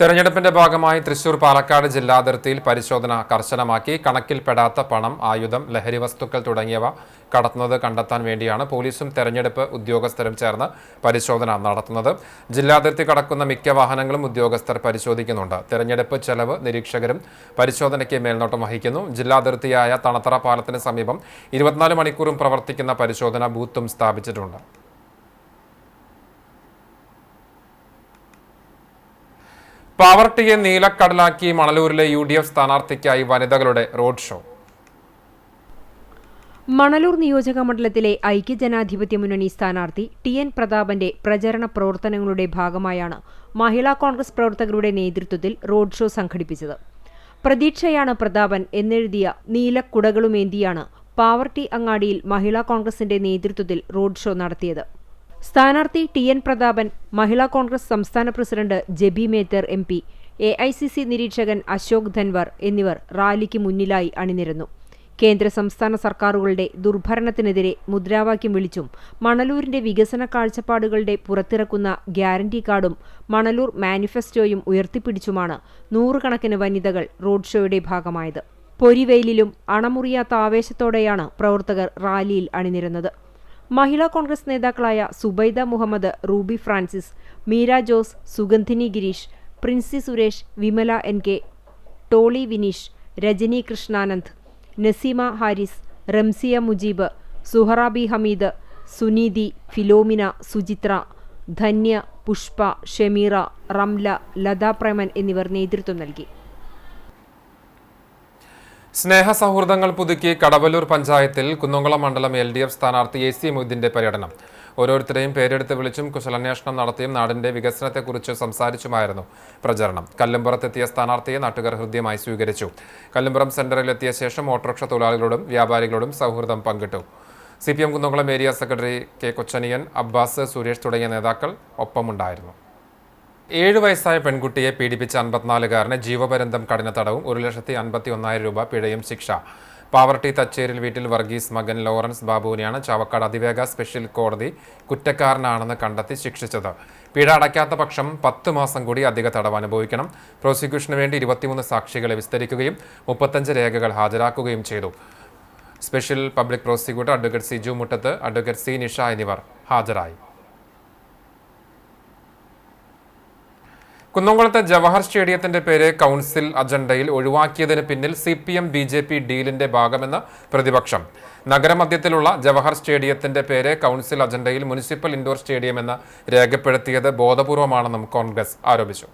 തെരഞ്ഞെടുപ്പിന്റെ ഭാഗമായി തൃശൂർ പാലക്കാട് ജില്ലാതിർത്തിയിൽ പരിശോധന കർശനമാക്കി. കണക്കിൽപ്പെടാത്ത പണം, ആയുധം, ലഹരി വസ്തുക്കൾ തുടങ്ങിയവ കടത്തുന്നത് കണ്ടെത്താൻ വേണ്ടിയാണ് പോലീസും തെരഞ്ഞെടുപ്പ് ഉദ്യോഗസ്ഥരും ചേർന്ന് പരിശോധന നടത്തുന്നത്. ജില്ലാതിർത്തി കടക്കുന്ന മിക്ക വാഹനങ്ങളും ഉദ്യോഗസ്ഥർ പരിശോധിക്കുന്നുണ്ട്. തെരഞ്ഞെടുപ്പ് ചെലവ് നിരീക്ഷകരും പരിശോധനയ്ക്ക് മേൽനോട്ടം വഹിക്കുന്നു. ജില്ലാതിർത്തിയായ തണത്തറ പാലത്തിന് സമീപം 24 മണിക്കൂറും പ്രവർത്തിക്കുന്ന പരിശോധന ബൂത്തും സ്ഥാപിച്ചിട്ടുണ്ട്. പാവർട്ടിയെ നീലക്കടലാക്കി മണലൂരിലെ UDF സ്ഥാനാർത്ഥിക്കായി വനിതകളുടെ റോഡ് ഷോ. മണലൂർ നിയോജക മണ്ഡലത്തിലെ ഐക്യജനാധിപത്യ മുന്നണി സ്ഥാനാർത്ഥി TN പ്രതാപന്റെ പ്രചരണ പ്രവർത്തനങ്ങളുടെ ഭാഗമായാണ് മഹിളാ കോൺഗ്രസ് പ്രവർത്തകരുടെ നേതൃത്വത്തിൽ റോഡ് ഷോ സംഘടിപ്പിച്ചത്. പ്രതീക്ഷയാണ് പ്രതാപൻ എന്നെഴുതിയ നീലക്കുടകളുമേന്തിയാണ് പാവർട്ടി അങ്ങാടിയിൽ മഹിളാ കോൺഗ്രസിന്റെ നേതൃത്വത്തിൽ റോഡ് ഷോ നടത്തിയത്. സ്ഥാനാർത്ഥി TN പ്രതാപൻ, മഹിളാ കോൺഗ്രസ് സംസ്ഥാന president Jebi Mather MP, AICC നിരീക്ഷകൻ അശോക് ധൻവർ എന്നിവർ റാലിക്ക് മുന്നിലായി അണിനിരന്നു. കേന്ദ്ര സംസ്ഥാന സർക്കാരുകളുടെ ദുർഭരണത്തിനെതിരെ മുദ്രാവാക്യം വിളിച്ചും മണലൂരിന്റെ വികസന കാഴ്ചപ്പാടുകളുടെ പുറത്തിറക്കുന്ന ഗ്യാരണ്ടി കാർഡും മണലൂർ മാനിഫെസ്റ്റോയും ഉയർത്തിപ്പിടിച്ചുമാണ് നൂറുകണക്കിന് വനിതകൾ റോഡ് ഷോയുടെ ഭാഗമായത്. പൊരിവെയിലിലും അണമുറിയാത്ത ആവേശത്തോടെയാണ് പ്രവർത്തകർ റാലിയിൽ അണിനിരന്നത്. മഹിളാ കോൺഗ്രസ് നേതാക്കളായ Subaida Muhammad, Ruby Francis, Meera Jose, സുഗന്ധിനി Girish, Princy Suresh, Vimala NK, Toli Vineesh, Rajani Krishnanand, Naseema Haris, Ramsiya Mujeeb, Suharabi Hameed, Suneethi, Philomena, Suchitra, Dhanya, Pushpa, Shameera, Ramla, Lata Preman എന്നിവർ നേതൃത്വം നൽകി. സ്നേഹസൗഹൃദങ്ങൾ പുതുക്കി കടവല്ലൂർ പഞ്ചായത്തിൽ കുന്നംകുളം മണ്ഡലം LDF സ്ഥാനാർത്ഥി AC മൊയ്തീന്റെ പര്യടനം. ഓരോരുത്തരെയും പേരെടുത്ത് വിളിച്ചും കുശലാന്വേഷണം നടത്തിയും നാടിന്റെ വികസനത്തെക്കുറിച്ച് സംസാരിച്ചുമായിരുന്നു പ്രചരണം. കല്ലുംപുറത്തെത്തിയ സ്ഥാനാർത്ഥിയെ നാട്ടുകാർ ഹൃദ്യമായി സ്വീകരിച്ചു. കല്ലുംപുറം സെന്ററിലെത്തിയ ശേഷം ഓട്ടോറിക്ഷ തൊഴിലാളികളോടും വ്യാപാരികളോടും സൗഹൃദം പങ്കിട്ടു. CPM Kunnamkulam area secretary K. Kochaniyan, Abbas, Suresh തുടങ്ങിയ നേതാക്കൾ ഒപ്പമുണ്ടായിരുന്നു. 7 വയസ്സായ പെൺകുട്ടിയെ പീഡിപ്പിച്ച 54-കാരന് ജീവപര്യന്തം കഠിന തടവും 1,51,000 രൂപ പിഴയും ശിക്ഷ. പാവർട്ടി തച്ചേരിൽ വീട്ടിൽ വർഗീസ് മകൻ ലോറൻസ് ബാബുവിനെയാണ് ചാവക്കാട് അതിവേഗ സ്പെഷ്യൽ കോടതി കുറ്റക്കാരനാണെന്ന് കണ്ടെത്തി ശിക്ഷിച്ചത്. പിഴ അടയ്ക്കാത്ത പക്ഷം 10 മാസം കൂടി അധിക തടവ് അനുഭവിക്കണം. പ്രോസിക്യൂഷന് വേണ്ടി 23 സാക്ഷികളെ വിസ്തരിക്കുകയും 35 രേഖകൾ ഹാജരാക്കുകയും ചെയ്തു. Special public prosecutor advocate Siju Muttath, advocate C. Nisha എന്നിവർ ഹാജരായി. കുന്നംകുളത്തെ ജവഹർ സ്റ്റേഡിയത്തിന്റെ പേര് കൗൺസിൽ അജണ്ടയിൽ ഒഴിവാക്കിയതിന് പിന്നിൽ CPM BJP ഡീലിന്റെ ഭാഗമെന്ന് പ്രതിപക്ഷം. നഗരമധ്യത്തിലുള്ള ജവഹർ സ്റ്റേഡിയത്തിന്റെ പേര് കൗൺസിൽ അജണ്ടയിൽ മുനിസിപ്പൽ ഇൻഡോർ സ്റ്റേഡിയം എന്ന് രേഖപ്പെടുത്തിയത് ബോധപൂർവമാണെന്നും കോൺഗ്രസ് ആരോപിച്ചു.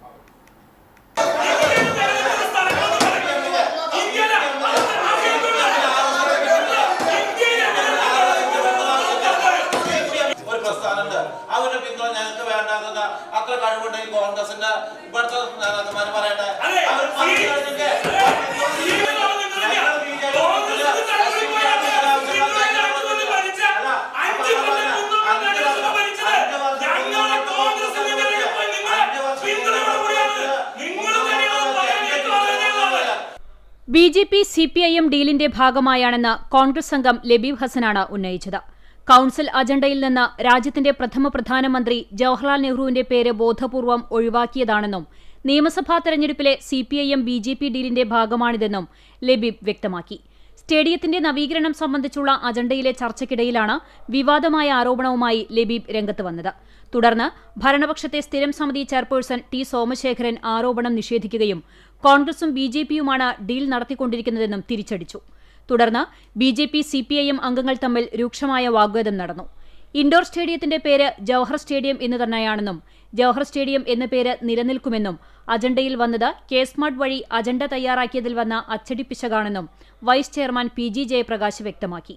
BJP CPIM ഡീലിന്റെ ഭാഗമായാണെന്ന് കോൺഗ്രസ് അംഗം ലബീബ് ഹസനാണ് ഉന്നയിച്ചത്. കൗൺസിൽ അജണ്ടയിൽ നിന്ന് രാജ്യത്തിന്റെ പ്രഥമ പ്രധാനമന്ത്രി ജവഹർലാൽ നെഹ്റുവിന്റെ പേര് ബോധപൂർവം ഒഴിവാക്കിയതാണെന്നും നിയമസഭാ തെരഞ്ഞെടുപ്പിലെ CPIM BJP ഡീലിന്റെ ഭാഗമാണിതെന്നും ലബീബ് വ്യക്തമാക്കി. സ്റ്റേഡിയത്തിന്റെ നവീകരണം സംബന്ധിച്ചുള്ള അജണ്ടയിലെ ചർച്ചയ്ക്കിടയിലാണ് വിവാദമായ ആരോപണവുമായി ലബീബ് രംഗത്ത് വന്നത്. തുടർന്ന് ഭരണപക്ഷത്തെ സ്ഥിരം സമിതി ചെയർപേഴ്സൺ T. സോമശേഖരൻ ആരോപണം നിഷേധിക്കുകയും കോൺഗ്രസും BJPയുമാണ് ഡീൽ നടത്തിക്കൊണ്ടിരിക്കുന്നതെന്നും തിരിച്ചടിച്ചു. തുടർന്ന് BJP CPIM അംഗങ്ങൾ തമ്മിൽ രൂക്ഷമായ വാഗ്വാദം നടന്നു. ഇൻഡോർ സ്റ്റേഡിയത്തിന്റെ പേര് ജവഹർ സ്റ്റേഡിയം എന്ന് തന്നെയാണെന്നും ജവഹർ സ്റ്റേഡിയം എന്ന പേര് നിലനിൽക്കുമെന്നും അജണ്ടയിൽ വന്നത് കേസ്മാർട്ട് വഴി അജണ്ട തയ്യാറാക്കിയതിൽ വന്ന അച്ചടിപ്പിശകാണെന്നും വൈസ് ചെയർമാൻ PG ജയപ്രകാശ് വ്യക്തമാക്കി.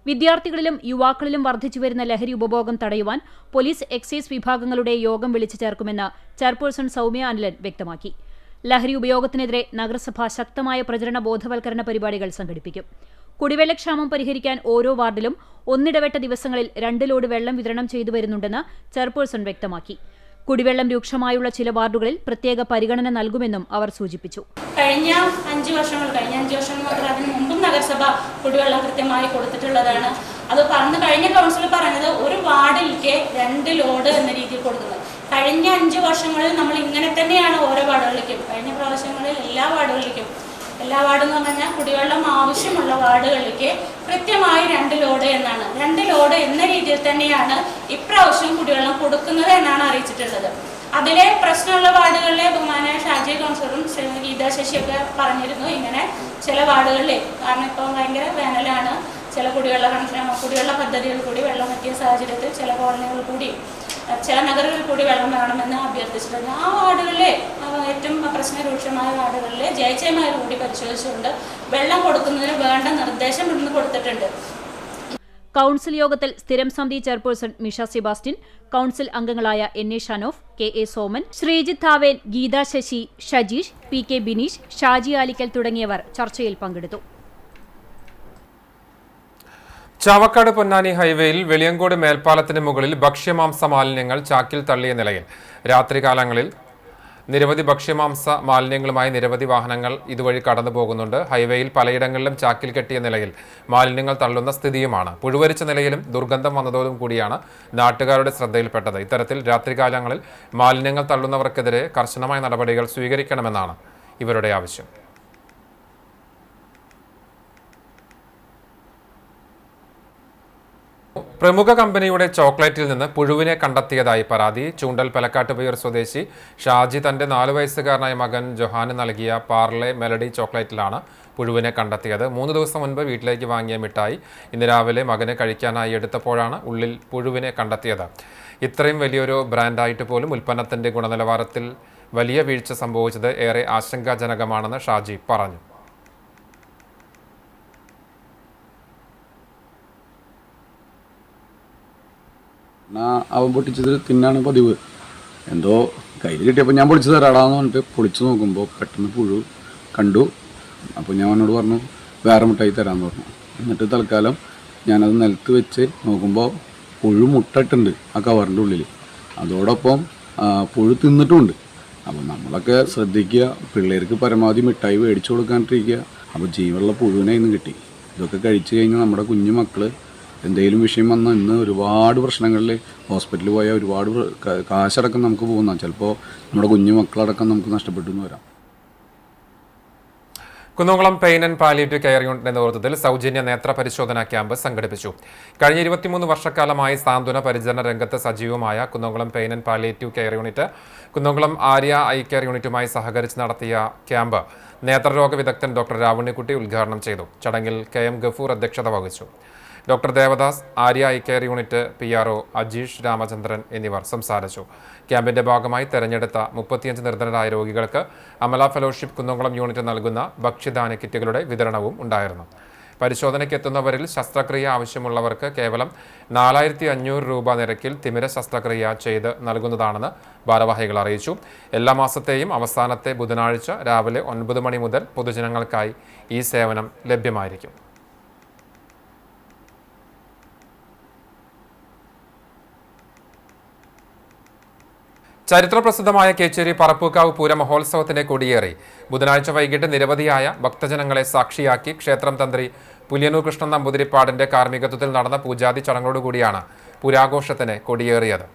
വിദ്യാർത്ഥികളിലും യുവാക്കളിലും വർദ്ധിച്ചുവരുന്ന ലഹരി ഉപഭോഗം തടയുവാൻ പോലീസ് എക്സൈസ് വിഭാഗങ്ങളുടെ യോഗം വിളിച്ചു ചേർക്കുമെന്ന് ചെയർപേഴ്സൺ സൗമ്യ അനിലൻ വ്യക്തമാക്കി. ലഹരി ഉപയോഗത്തിനെതിരെ നഗരസഭ ശക്തമായ പ്രചരണ ബോധവൽക്കരണ പരിപാടികൾ സംഘടിപ്പിക്കും. കുടിവെള്ളക്ഷാമം പരിഹരിക്കാൻ ഓരോ വാർഡിലും ഒന്നിടവിട്ട ദിവസങ്ങളിൽ 2 ലോഡ് വെള്ളം വിതരണം ചെയ്തു വരുന്നുണ്ടെന്ന് ചെയർപേഴ്സൺ വ്യക്തമാക്കി. കുടിവെള്ളം രൂക്ഷമായുള്ള ചില വാർഡുകളിൽ പ്രത്യേക പരിഗണന നൽകുമെന്നും അവർ സൂചിപ്പിച്ചു. കഴിഞ്ഞ 5 വർഷങ്ങൾ മാത്രം അതിന് മുമ്പും നഗരസഭ കുടിവെള്ളം കൃത്യമായി കൊടുത്തിട്ടുള്ളതാണ്. അത് കഴിഞ്ഞ കൗൺസിൽ പറഞ്ഞത് ഒരു വാർഡിലേക്ക് 2 ലോഡ് എന്ന രീതിയിൽ കൊടുക്കുന്നത്. കഴിഞ്ഞ 5 വർഷങ്ങളിൽ നമ്മൾ ഇങ്ങനെ തന്നെയാണ് ഓരോ വാർഡുകളിലേക്കും, കഴിഞ്ഞ പ്രാവശ്യങ്ങളിൽ എല്ലാ വാർഡുകളിലേക്കും, എല്ലാ വാർഡെന്ന് പറഞ്ഞാൽ കുടിവെള്ളം ആവശ്യമുള്ള വാർഡുകളിലേക്ക് കൃത്യമായി 2 ലോഡ് എന്നാണ്. 2 ലോഡ് എന്ന രീതിയിൽ തന്നെയാണ് ഇപ്രാവശ്യം കുടിവെള്ളം കൊടുക്കുന്നത് എന്നാണ് അറിയിച്ചിട്ടുള്ളത്. അതിലെ പ്രശ്നമുള്ള വാർഡുകളിലെ ബഹുമാനായ ഷാജി കൗൺസിലറും ഗീതാ ശശിയൊക്കെ പറഞ്ഞിരുന്നു ഇങ്ങനെ ചില വാർഡുകളിലെ, കാരണം ഇപ്പം ഭയങ്കര വേനലാണ്, ചില കുടിവെള്ള പദ്ധതികൾ കൂടി വെള്ളം എത്തിയ സാഹചര്യത്തിൽ ചില കോളനികൾ കൂടി ചില നഗരങ്ങളിൽ കൂടി വെള്ളം വേണമെന്ന് അഭ്യർത്ഥിച്ചിട്ടുണ്ട്. ആ വാർഡുകളിലെ ഏറ്റവും പ്രശ്നരൂക്ഷമായ വാർഡുകളിലെ ജയജയമാർ കൂടി പരിശോധിച്ചുകൊണ്ട് വെള്ളം കൊടുക്കുന്നതിന് വേണ്ട നിർദ്ദേശം ഇന്ന് കൊടുത്തിട്ടുണ്ട്. കൗൺസിൽ യോഗത്തിൽ സ്ഥിരം സമിതി ചെയർപേഴ്സൺ മിഷ സെബാസ്റ്റ്യൻ, കൗൺസിൽ അംഗങ്ങളായ NA Shanof, KA Soman, Sreejith Thaven, Geetha Sasi, Shajeesh, PK Bineesh, Shaji Alikkal തുടങ്ങിയവർ ചർച്ചയിൽ പങ്കെടുത്തു. ചാവക്കാട് പൊന്നാനി ഹൈവേയിൽ വെളിയങ്കോട് മേൽപ്പാലത്തിന് മുകളിൽ ഭക്ഷ്യമാംസ മാലിന്യങ്ങൾ ചാക്കിൽ തള്ളിയ നിലയിൽ. രാത്രികാലങ്ങളിൽ നിരവധി ഭക്ഷ്യമാംസ മാലിന്യങ്ങളുമായി നിരവധി വാഹനങ്ങൾ ഇതുവഴി കടന്നു പോകുന്നുണ്ട്. ഹൈവേയിൽ പലയിടങ്ങളിലും ചാക്കിൽ കെട്ടിയ നിലയിൽ മാലിന്യങ്ങൾ തള്ളുന്ന സ്ഥിതിയുമാണ്. പുഴുവരിച്ച നിലയിലും ദുർഗന്ധം വന്നതോടും കൂടിയാണ് നാട്ടുകാരുടെ ശ്രദ്ധയിൽപ്പെട്ടത്. ഇത്തരത്തിൽ രാത്രികാലങ്ങളിൽ മാലിന്യങ്ങൾ തള്ളുന്നവർക്കെതിരെ കർശനമായ നടപടികൾ സ്വീകരിക്കണമെന്നാണ് ഇവരുടെ ആവശ്യം. പ്രമുഖ കമ്പനിയുടെ ചോക്ലേറ്റിൽ നിന്ന് പുഴുവിനെ കണ്ടെത്തിയതായി പരാതി. ചൂണ്ടൽ പലക്കാട്ടുപയ്യൂർ സ്വദേശി ഷാജി തന്റെ 4 വയസ്സുകാരനായ മകൻ ജൊഹാന് നൽകിയ പാർലെ മെലഡി ചോക്ലേറ്റിലാണ് പുഴുവിനെ കണ്ടെത്തിയത്. 3 ദിവസം മുൻപ് വീട്ടിലേക്ക് വാങ്ങിയ മിഠായി ഇന്ന് രാവിലെ മകന് കഴിക്കാനായി എടുത്തപ്പോഴാണ് ഉള്ളിൽ പുഴുവിനെ കണ്ടെത്തിയത്. ഇത്രയും വലിയൊരു ബ്രാൻഡായിട്ട് പോലും ഉൽപ്പന്നത്തിന്റെ ഗുണനിലവാരത്തിൽ വലിയ വീഴ്ച സംഭവിച്ചത് ഏറെ ആശങ്കാജനകമാണെന്ന് ഷാജി പറഞ്ഞു. അവൻ പൊട്ടിച്ചത് തിന്നാണ് പതിവ്. എന്തോ കയ്യിൽ കിട്ടിയപ്പോൾ ഞാൻ പൊളിച്ചു തരാടാന്ന് പറഞ്ഞിട്ട് പൊളിച്ചു നോക്കുമ്പോൾ പെട്ടെന്ന് പുഴു കണ്ടു. അപ്പോൾ ഞാൻ അവനോട് പറഞ്ഞു വേറെ മിഠായി തരാമെന്ന് പറഞ്ഞു. എന്നിട്ട് തൽക്കാലം ഞാനത് നിലത്ത് വെച്ച് നോക്കുമ്പോൾ പുഴു മുട്ടയിട്ടുണ്ട് ആ കവറിൻ്റെ ഉള്ളിൽ. അതോടൊപ്പം പുഴു തിന്നിട്ടുമുണ്ട്. അപ്പോൾ നമ്മളൊക്കെ ശ്രദ്ധിക്കുക, പിള്ളേർക്ക് പരമാവധി മിഠായി മേടിച്ചു കൊടുക്കാണ്ടിരിക്കുക. അപ്പോൾ ജീവനുള്ള പുഴുവിനെ ഇന്ന് കിട്ടി. ഇതൊക്കെ കഴിച്ചു കഴിഞ്ഞാൽ നമ്മുടെ കുഞ്ഞു മക്കൾ എന്തെങ്കിലും വിഷയം വന്നാൽ ഇന്ന് ഒരുപാട് പ്രശ്നങ്ങളിൽ ഹോസ്പിറ്റലിൽ പോയാൽ ഒരുപാട് കാശടക്കം നമുക്ക് പോകുന്ന, ചിലപ്പോൾ നമ്മുടെ കുഞ്ഞു മക്കളടക്കം നമുക്ക് നഷ്ടപ്പെട്ടു എന്ന് വരാം. Kunnamkulam pain and palliative care യൂണിറ്റിന്റെ നേതൃത്വത്തിൽ സൗജന്യ നേത്ര പരിശോധനാ ക്യാമ്പ് സംഘടിപ്പിച്ചു. കഴിഞ്ഞ 23 വർഷക്കാലമായി സാന്ത്വന പരിചരണ രംഗത്ത് സജീവമായ Kunnamkulam pain and palliative care unit Kunnamkulam Arya eye care യൂണിറ്റുമായി സഹകരിച്ച് നടത്തിയ ക്യാമ്പ് നേത്രരോഗ വിദഗ്ധൻ ഡോക്ടർ രാവണിക്കുട്ടി ഉദ്ഘാടനം ചെയ്തു. ചടങ്ങിൽ KM ഗഫൂർ അധ്യക്ഷത വഹിച്ചു. Doctor Devadas, Arya eye care unit PRO Ajeesh Ramachandran എന്നിവർ സംസാരിച്ചു. ക്യാമ്പിന്റെ ഭാഗമായി തെരഞ്ഞെടുത്ത 35 നിർധനരായ രോഗികൾക്ക് അമല ഫെലോഷിപ്പ് കുന്നംകുളം യൂണിറ്റ് നൽകുന്ന ഭക്ഷ്യധാന്യ കിറ്റുകളുടെ വിതരണവും ഉണ്ടായിരുന്നു. പരിശോധനയ്ക്ക് എത്തുന്നവരിൽ ശസ്ത്രക്രിയ ആവശ്യമുള്ളവർക്ക് കേവലം 4500 രൂപ നിരക്കിൽ തിമിര ശസ്ത്രക്രിയ ചെയ്ത് നൽകുന്നതാണെന്ന് ഭാരവാഹികൾ അറിയിച്ചു. എല്ലാ മാസത്തെയും അവസാനത്തെ ബുധനാഴ്ച രാവിലെ 9 മണി മുതൽ പൊതുജനങ്ങൾക്കായി ഈ സേവനം ലഭ്യമായിരിക്കും. ചരിത്രപ്രസിദ്ധമായ കേച്ചേരി പറപ്പൂക്കാവ് പൂര മഹോത്സവത്തിന്റെ കൊടിയേറി ബുധനാഴ്ച വൈകിട്ട് നിരവധിയായ ഭക്തജനങ്ങളെ സാക്ഷിയാക്കി ക്ഷേത്രം തന്ത്രി പുലിയന്നൂർ കൃഷ്ണൻ നമ്പൂതിരിപ്പാടിന്റെ കാർമ്മികത്വത്തിൽ നടന്ന പൂജാതി ചടങ്ങോടുകൂടിയാണ് പുരാഘോഷത്തിന് കൊടിയേറിയത്.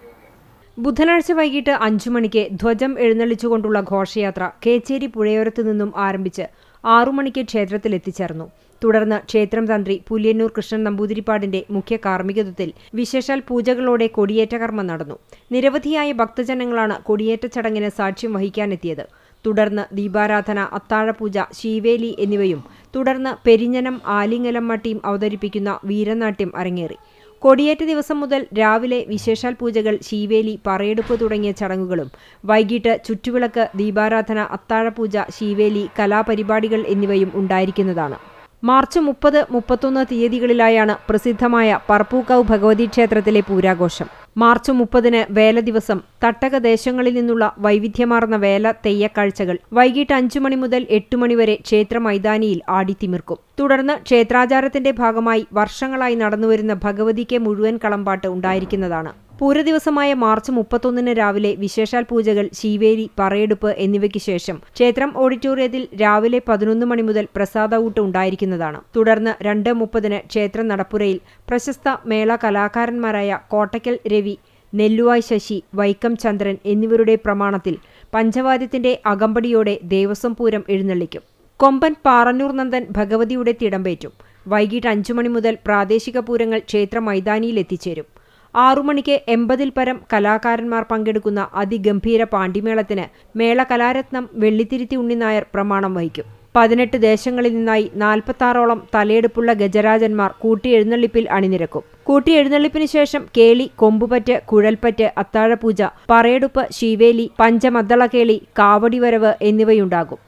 ബുധനാഴ്ച വൈകിട്ട് 5 മണിക്ക് ധ്വജം എഴുന്നള്ളിച്ചുകൊണ്ടുള്ള ഘോഷയാത്ര കേച്ചേരി പുഴയോരത്തു നിന്നും ആരംഭിച്ച് 6 മണിക്ക് ക്ഷേത്രത്തിൽ എത്തിച്ചേർന്നു. തുടർന്ന് ക്ഷേത്രം തന്ത്രി പുലിയന്നൂർ കൃഷ്ണൻ നമ്പൂതിരിപ്പാടിന്റെ മുഖ്യ കാർമ്മികത്വത്തിൽ വിശേഷാൽ പൂജകളോടെ കൊടിയേറ്റ കർമ്മം നടന്നു. നിരവധിയായ ഭക്തജനങ്ങളാണ് കൊടിയേറ്റ ചടങ്ങിന് സാക്ഷ്യം വഹിക്കാനെത്തിയത്. തുടർന്ന് ദീപാരാധന, അത്താഴപൂജ, ശീവേലി എന്നിവയും തുടർന്ന് പെരിഞ്ഞനം, ആലിങ്ങലം മട്ടിയും അവതരിപ്പിക്കുന്ന വീരനാട്യം അരങ്ങേറി. കൊടിയേറ്റ ദിവസം മുതൽ രാവിലെ വിശേഷാൽ പൂജകൾ, ശീവേലി, പറയെടുപ്പ് തുടങ്ങിയ ചടങ്ങുകളും വൈകിട്ട് ചുറ്റുവിളക്ക്, ദീപാരാധന, അത്താഴപൂജ, ശീവേലി, കലാപരിപാടികൾ എന്നിവയും ഉണ്ടായിരിക്കുന്നതാണ്. മാർച്ച് 30, 31 തീയതികളിലായാണ് പ്രസിദ്ധമായ പറപ്പൂക്കാവ് ഭഗവതി ക്ഷേത്രത്തിലെ പൂരാഘോഷം. മാർച്ച് 30-ന് വേല ദിവസം തട്ടക ദേശങ്ങളിൽ നിന്നുള്ള വൈവിധ്യമാർന്ന വേല തെയ്യക്കാഴ്ചകൾ വൈകിട്ട് 5 മണി മുതൽ 8 മണി വരെ ക്ഷേത്ര മൈതാനിയിൽ ആടിത്തിമിർക്കും. തുടർന്ന് ക്ഷേത്രാചാരത്തിന്റെ ഭാഗമായി വർഷങ്ങളായി നടന്നുവരുന്ന ഭഗവതിക്ക് മുഴുവൻ കളമ്പാട്ട് ഉണ്ടായിരിക്കുന്നതാണ്. പൂരദിവസമായ മാർച്ച് 31-ന് രാവിലെ വിശേഷാൽ പൂജകൾ, ശീവേലി, പറയെടുപ്പ് എന്നിവയ്ക്ക് ശേഷം ക്ഷേത്രം ഓഡിറ്റോറിയത്തിൽ രാവിലെ 11 മണി മുതൽ പ്രസാദഊട്ട് ഉണ്ടായിരിക്കുന്നതാണ്. തുടർന്ന് 2:30-ന് ക്ഷേത്ര നടപ്പുരയിൽ പ്രശസ്ത മേള കലാകാരന്മാരായ കോട്ടയ്ക്കൽ രവി, നെല്ലുവായ് ശശി, വൈക്കം ചന്ദ്രൻ എന്നിവരുടെ പ്രമാണത്തിൽ പഞ്ചവാദ്യത്തിന്റെ അകമ്പടിയോടെ ദേവസ്വം പൂരം എഴുന്നള്ളിക്കും. കൊമ്പൻ പാറന്നൂർ നന്ദൻ ഭഗവതിയുടെ തിടമ്പേറ്റും. വൈകിട്ട് 5 മണി മുതൽ പ്രാദേശിക പൂരങ്ങൾ ക്ഷേത്ര മൈതാനിയിൽ എത്തിച്ചേരും. 6 മണിക്ക് 80-ൽ പരം കലാകാരന്മാർ പങ്കെടുക്കുന്ന അതിഗംഭീര പാണ്ടിമേളത്തിന് മേള കലാരത്നം വെള്ളിത്തിരുത്തി ഉണ്ണിനായർ പ്രമാണം വഹിക്കും. 18 ദേശങ്ങളിൽ നിന്നായി 46ഓളം തലയെടുപ്പുള്ള ഗജരാജന്മാർ കൂട്ടിയെഴുന്നള്ളിപ്പിൽ അണിനിരക്കും. കൂട്ടിയെഴുന്നള്ളിപ്പിന് ശേഷം കേളി, കൊമ്പുപറ്റ്, കുഴൽപ്പറ്റ്, അത്താഴപൂജ, പറയെടുപ്പ്, ശീവേലി, പഞ്ചമദ്ദളക്കേളി, കാവടിവരവ് എന്നിവയുണ്ടാകും.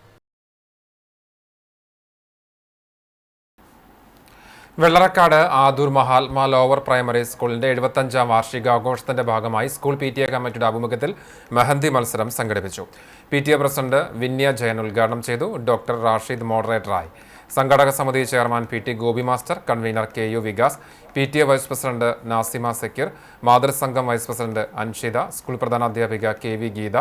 വെള്ളറക്കാട് ആദൂർ മഹാത്മാ ലോവർ പ്രൈമറി സ്കൂളിന്റെ 75-ാം വാർഷികാഘോഷത്തിന്റെ ഭാഗമായി സ്കൂൾ PTA കമ്മിറ്റിയുടെ ആഭിമുഖ്യത്തിൽ മെഹന്തി മത്സരം സംഘടിപ്പിച്ചു. PTA പ്രസിഡന്റ് വിന്യ ജയൻ ഉദ്ഘാടനം ചെയ്തു. ഡോക്ടർ റാഷിദ് മോഡറേറ്ററായി. സംഘാടക സമിതി chairman PT Gopi master, convener KU Vikas, PTA vice president Nasima Sakkir, മാതൃസംഘം വൈസ് പ്രസിഡന്റ് അൻഷിത, സ്കൂൾ പ്രധാനാധ്യാപിക KV ഗീത,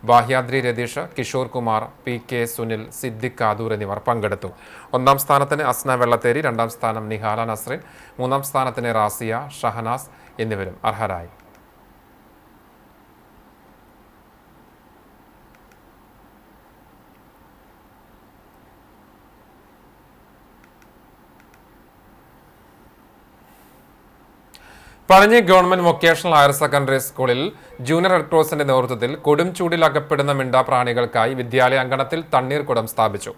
ബാഹ്യാദ്രി രതീഷ്, കിഷോർ കുമാർ, PK സുനിൽ, സിദ്ദിഖ് കാദൂർ എന്നിവർ പങ്കെടുത്തു. 1-ാം സ്ഥാനത്തിന് അസ്ന വെള്ളത്തേരി, 2-ാം സ്ഥാനം നിഹാല നസ്രീൻ, 3-ാം സ്ഥാനത്തിന് റാസിയ, ഷഹനാസ് എന്നിവരും അർഹരായി. Pazhanji government vocational higher secondary സ്കൂളിൽ ജൂനിയർ റെഡ് ക്രോസിന്റെ നേതൃത്വത്തിൽ കൊടും ചൂടിൽ അകപ്പെടുന്ന മിണ്ടാപ്രാണികൾക്കായി വിദ്യാലയ അങ്കണത്തിൽ തണ്ണീർക്കുടം സ്ഥാപിച്ചു.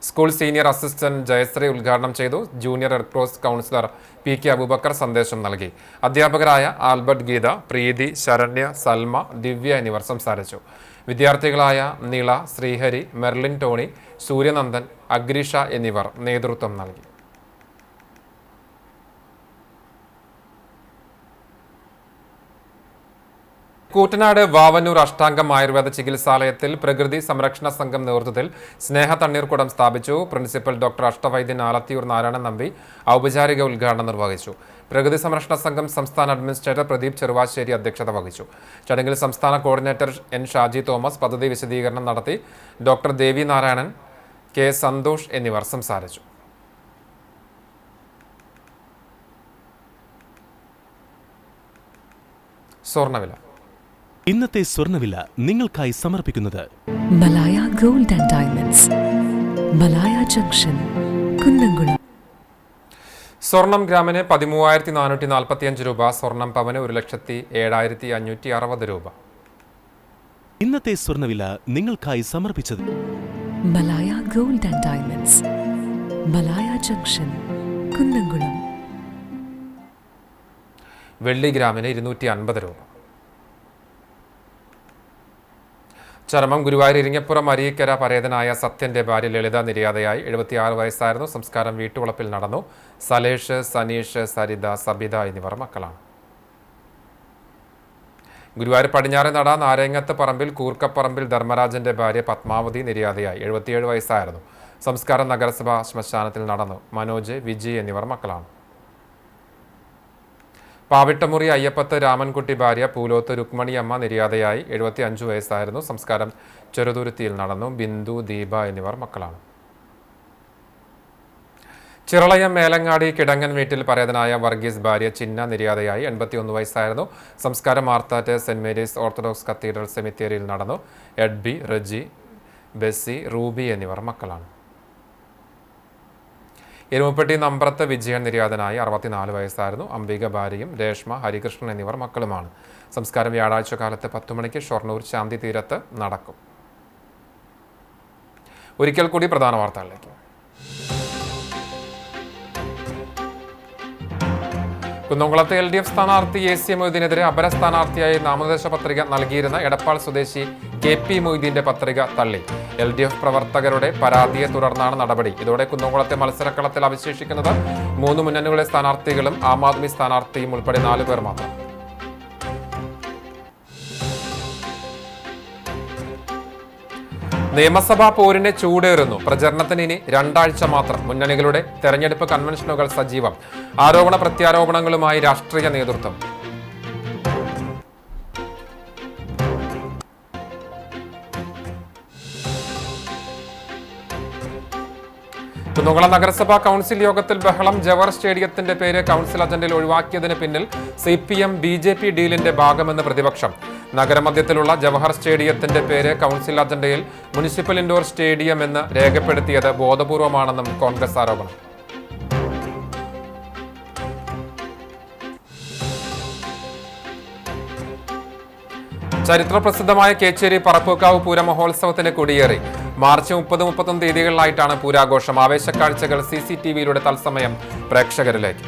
സ്കൂൾ സീനിയർ അസിസ്റ്റന്റ് ജയശ്രീ ഉദ്ഘാടനം ചെയ്തു. Junior red cross councillor PK Aboobacker സന്ദേശം നൽകി. അധ്യാപകരായ ആൽബർട്ട് ഗീത, പ്രീതി, ശരണ്യ, സൽമ, ദിവ്യ എന്നിവർ സംസാരിച്ചു. വിദ്യാർത്ഥികളായ നിള, ശ്രീഹരി, മെർലിൻ ടോണി, സൂര്യനന്ദൻ, അഗ്രിഷ എന്നിവർ നേതൃത്വം നൽകി. കൂറ്റനാട് വാവന്നൂർ അഷ്ടാംഗം ആയുർവേദ ചികിത്സാലയത്തിൽ പ്രകൃതി സംരക്ഷണ സംഘം നേതൃത്വത്തിൽ സ്നേഹ തണ്ണീർക്കുടം സ്ഥാപിച്ചു. പ്രിൻസിപ്പൽ ഡോക്ടർ അഷ്ടവൈദ്യൻ ആലത്തിയൂർ നാരായണൻ നമ്പി ഔപചാരിക ഉദ്ഘാടനം നിർവഹിച്ചു. പ്രകൃതി സംരക്ഷണ സംഘം സംസ്ഥാന അഡ്മിനിസ്ട്രേറ്റർ പ്രദീപ് ചെറുവാശ്ശേരി അധ്യക്ഷത വഹിച്ചു. ചടങ്ങിൽ സംസ്ഥാന കോർഡിനേറ്റർ N. ഷാജി തോമസ് പദ്ധതി വിശദീകരണം നടത്തി. ഡോക്ടർ ദേവി നാരായണൻ, K. സന്തോഷ് എന്നിവർ സംസാരിച്ചു. സ്വർണ്ണവില. ഇന്നത്തെ സ്വർണ്ണവില നിങ്ങൾക്കായി സമർപ്പിക്കുന്നത് Malaya gold and diamonds, Malaya junction, Kunnamkulam. സ്വർണം ഗ്രാമിന് 13,445 രൂപ. സ്വർണം പവന് 1,07,560 രൂപ. ഇന്നത്തെ സ്വർണ്ണവില നിങ്ങൾക്കായി സമർപ്പിച്ചത് Malaya gold and diamonds, Malaya junction, Kunnamkulam. വെള്ളി ഗ്രാമിന് 250 രൂപ. ചരമം. ഗുരുവായൂർ ഇരിങ്ങപ്പുറം അരീക്കര പരേതനായ സത്യന്റെ ഭാര്യ ലളിത നിര്യാതയായി. 76 വയസ്സായിരുന്നു. സംസ്കാരം വീട്ടുവളപ്പിൽ നടന്നു. സലേഷ്, സനീഷ്, സരിത, സബിത എന്നിവർ മക്കളാണ്. ഗുരുവായൂർ പടിഞ്ഞാറെ നട നാരങ്ങത്ത് പറമ്പിൽ കൂർക്കപ്പറമ്പിൽ ധർമ്മരാജന്റെ ഭാര്യ പത്മാവതി നിര്യാതയായി. 77 വയസ്സായിരുന്നു. സംസ്കാരം നഗരസഭ ശ്മശാനത്തിൽ നടന്നു. മനോജ്, വിജി എന്നിവർ മക്കളാണ്. പാവിട്ടമുറി അയ്യപ്പത്ത് രാമൻകുട്ടി ഭാര്യ പൂലോത്ത് രുക്മണിയമ്മ നിര്യാതയായി. 75 വയസ്സായിരുന്നു. സംസ്കാരം ചെറുതുരുത്തിയിൽ നടന്നു. ബിന്ദു, ദീപ എന്നിവർ മക്കളാണ്. ചിറളയം മേലങ്ങാടി കിടങ്ങൻ വീട്ടിൽ പരേതനായ വർഗീസ് ഭാര്യ ചിന്ന നിര്യാതയായി. 81 വയസ്സായിരുന്നു. സംസ്കാരം മാർത്താറ്റ് സെന്റ് മേരീസ് ഓർത്തഡോക്സ് കത്തീഡ്രൽ സെമിത്തേരിയിൽ നടന്നു. എഡ്ബി, റജി, ബെസ്സി, റൂബി എന്നിവർ മക്കളാണ്. എരുമപ്പെട്ടി നമ്പ്രത്ത് വിജയൻ നിര്യാതനായി. 64 വയസ്സായിരുന്നു. അംബിക ഭാര്യയും രേഷ്മ, ഹരികൃഷ്ണൻ എന്നിവർ മക്കളുമാണ്. സംസ്കാരം വ്യാഴാഴ്ച കാലത്ത് 10 മണിക്ക് ഷൊർണൂർ ശാന്തി തീരത്ത് നടക്കും. ഒരിക്കൽ കൂടി പ്രധാന വാർത്തകളിലേക്ക്. കുന്നംകുളത്തെ LDF സ്ഥാനാർത്ഥി AC മൊയ്തീനെതിരെ അപര സ്ഥാനാർത്ഥിയായി നാമനിർദ്ദേശ പത്രിക നൽകിയിരുന്ന എടപ്പാൾ സ്വദേശി KP മൊയ്തീന്റെ പത്രിക തള്ളി. LDF പ്രവർത്തകരുടെ പരാതിയെ തുടർന്നാണ് നടപടി. ഇതോടെ കുന്നംകുളത്തെ മത്സരക്കളത്തിൽ അവശേഷിക്കുന്നത് 3 മുന്നണികളിലെ സ്ഥാനാർത്ഥികളും ആം ആദ്മി സ്ഥാനാർത്ഥിയും ഉൾപ്പെടെ 4 പേർ മാത്രം. നിയമസഭാ പോരിന് ചൂടേറുന്നു. പ്രചരണത്തിന് ഇനി 2 ആഴ്ച മാത്രം. മുന്നണികളുടെ തെരഞ്ഞെടുപ്പ് കൺവെൻഷനുകൾ സജീവം. ആരോപണ പ്രത്യാരോപണങ്ങളുമായി രാഷ്ട്രീയ നേതൃത്വം. കുന്നംകുളം നഗരസഭാ കൗൺസിൽ യോഗത്തിൽ ബഹളം. ജവഹർ സ്റ്റേഡിയത്തിന്റെ പേര് കൗൺസിൽ അജണ്ടയിൽ ഒഴിവാക്കിയതിന് പിന്നിൽ CPM BJP ഡീലിന്റെ ഭാഗമെന്ന് പ്രതിപക്ഷം. നഗരമധ്യത്തിലുള്ള ജവഹർ സ്റ്റേഡിയത്തിന്റെ പേര് കൗൺസിൽ അജണ്ടയിൽ മുനിസിപ്പൽ ഇൻഡോർ സ്റ്റേഡിയം എന്ന് രേഖപ്പെടുത്തിയത് ബോധപൂർവമാണെന്നും കോൺഗ്രസ് ആരോപണം. ചരിത്രപ്രസിദ്ധമായ കേച്ചേരി പറപ്പൂക്കാവ് പൂരമഹോത്സവത്തിന് കൊടിയേറി. മാർച്ച് 30-31 തീയതികളിലായിട്ടാണ് പൂരാഘോഷം. ആവേശക്കാഴ്ചകൾ CCTVയിലൂടെ തത്സമയം പ്രേക്ഷകരിലേക്ക്.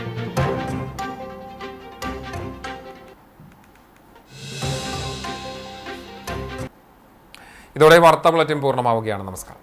ഇതോടെ വാർത്താ ബുള്ളറ്റിൻ പൂർണ്ണമാവുകയാണ്. നമസ്കാരം.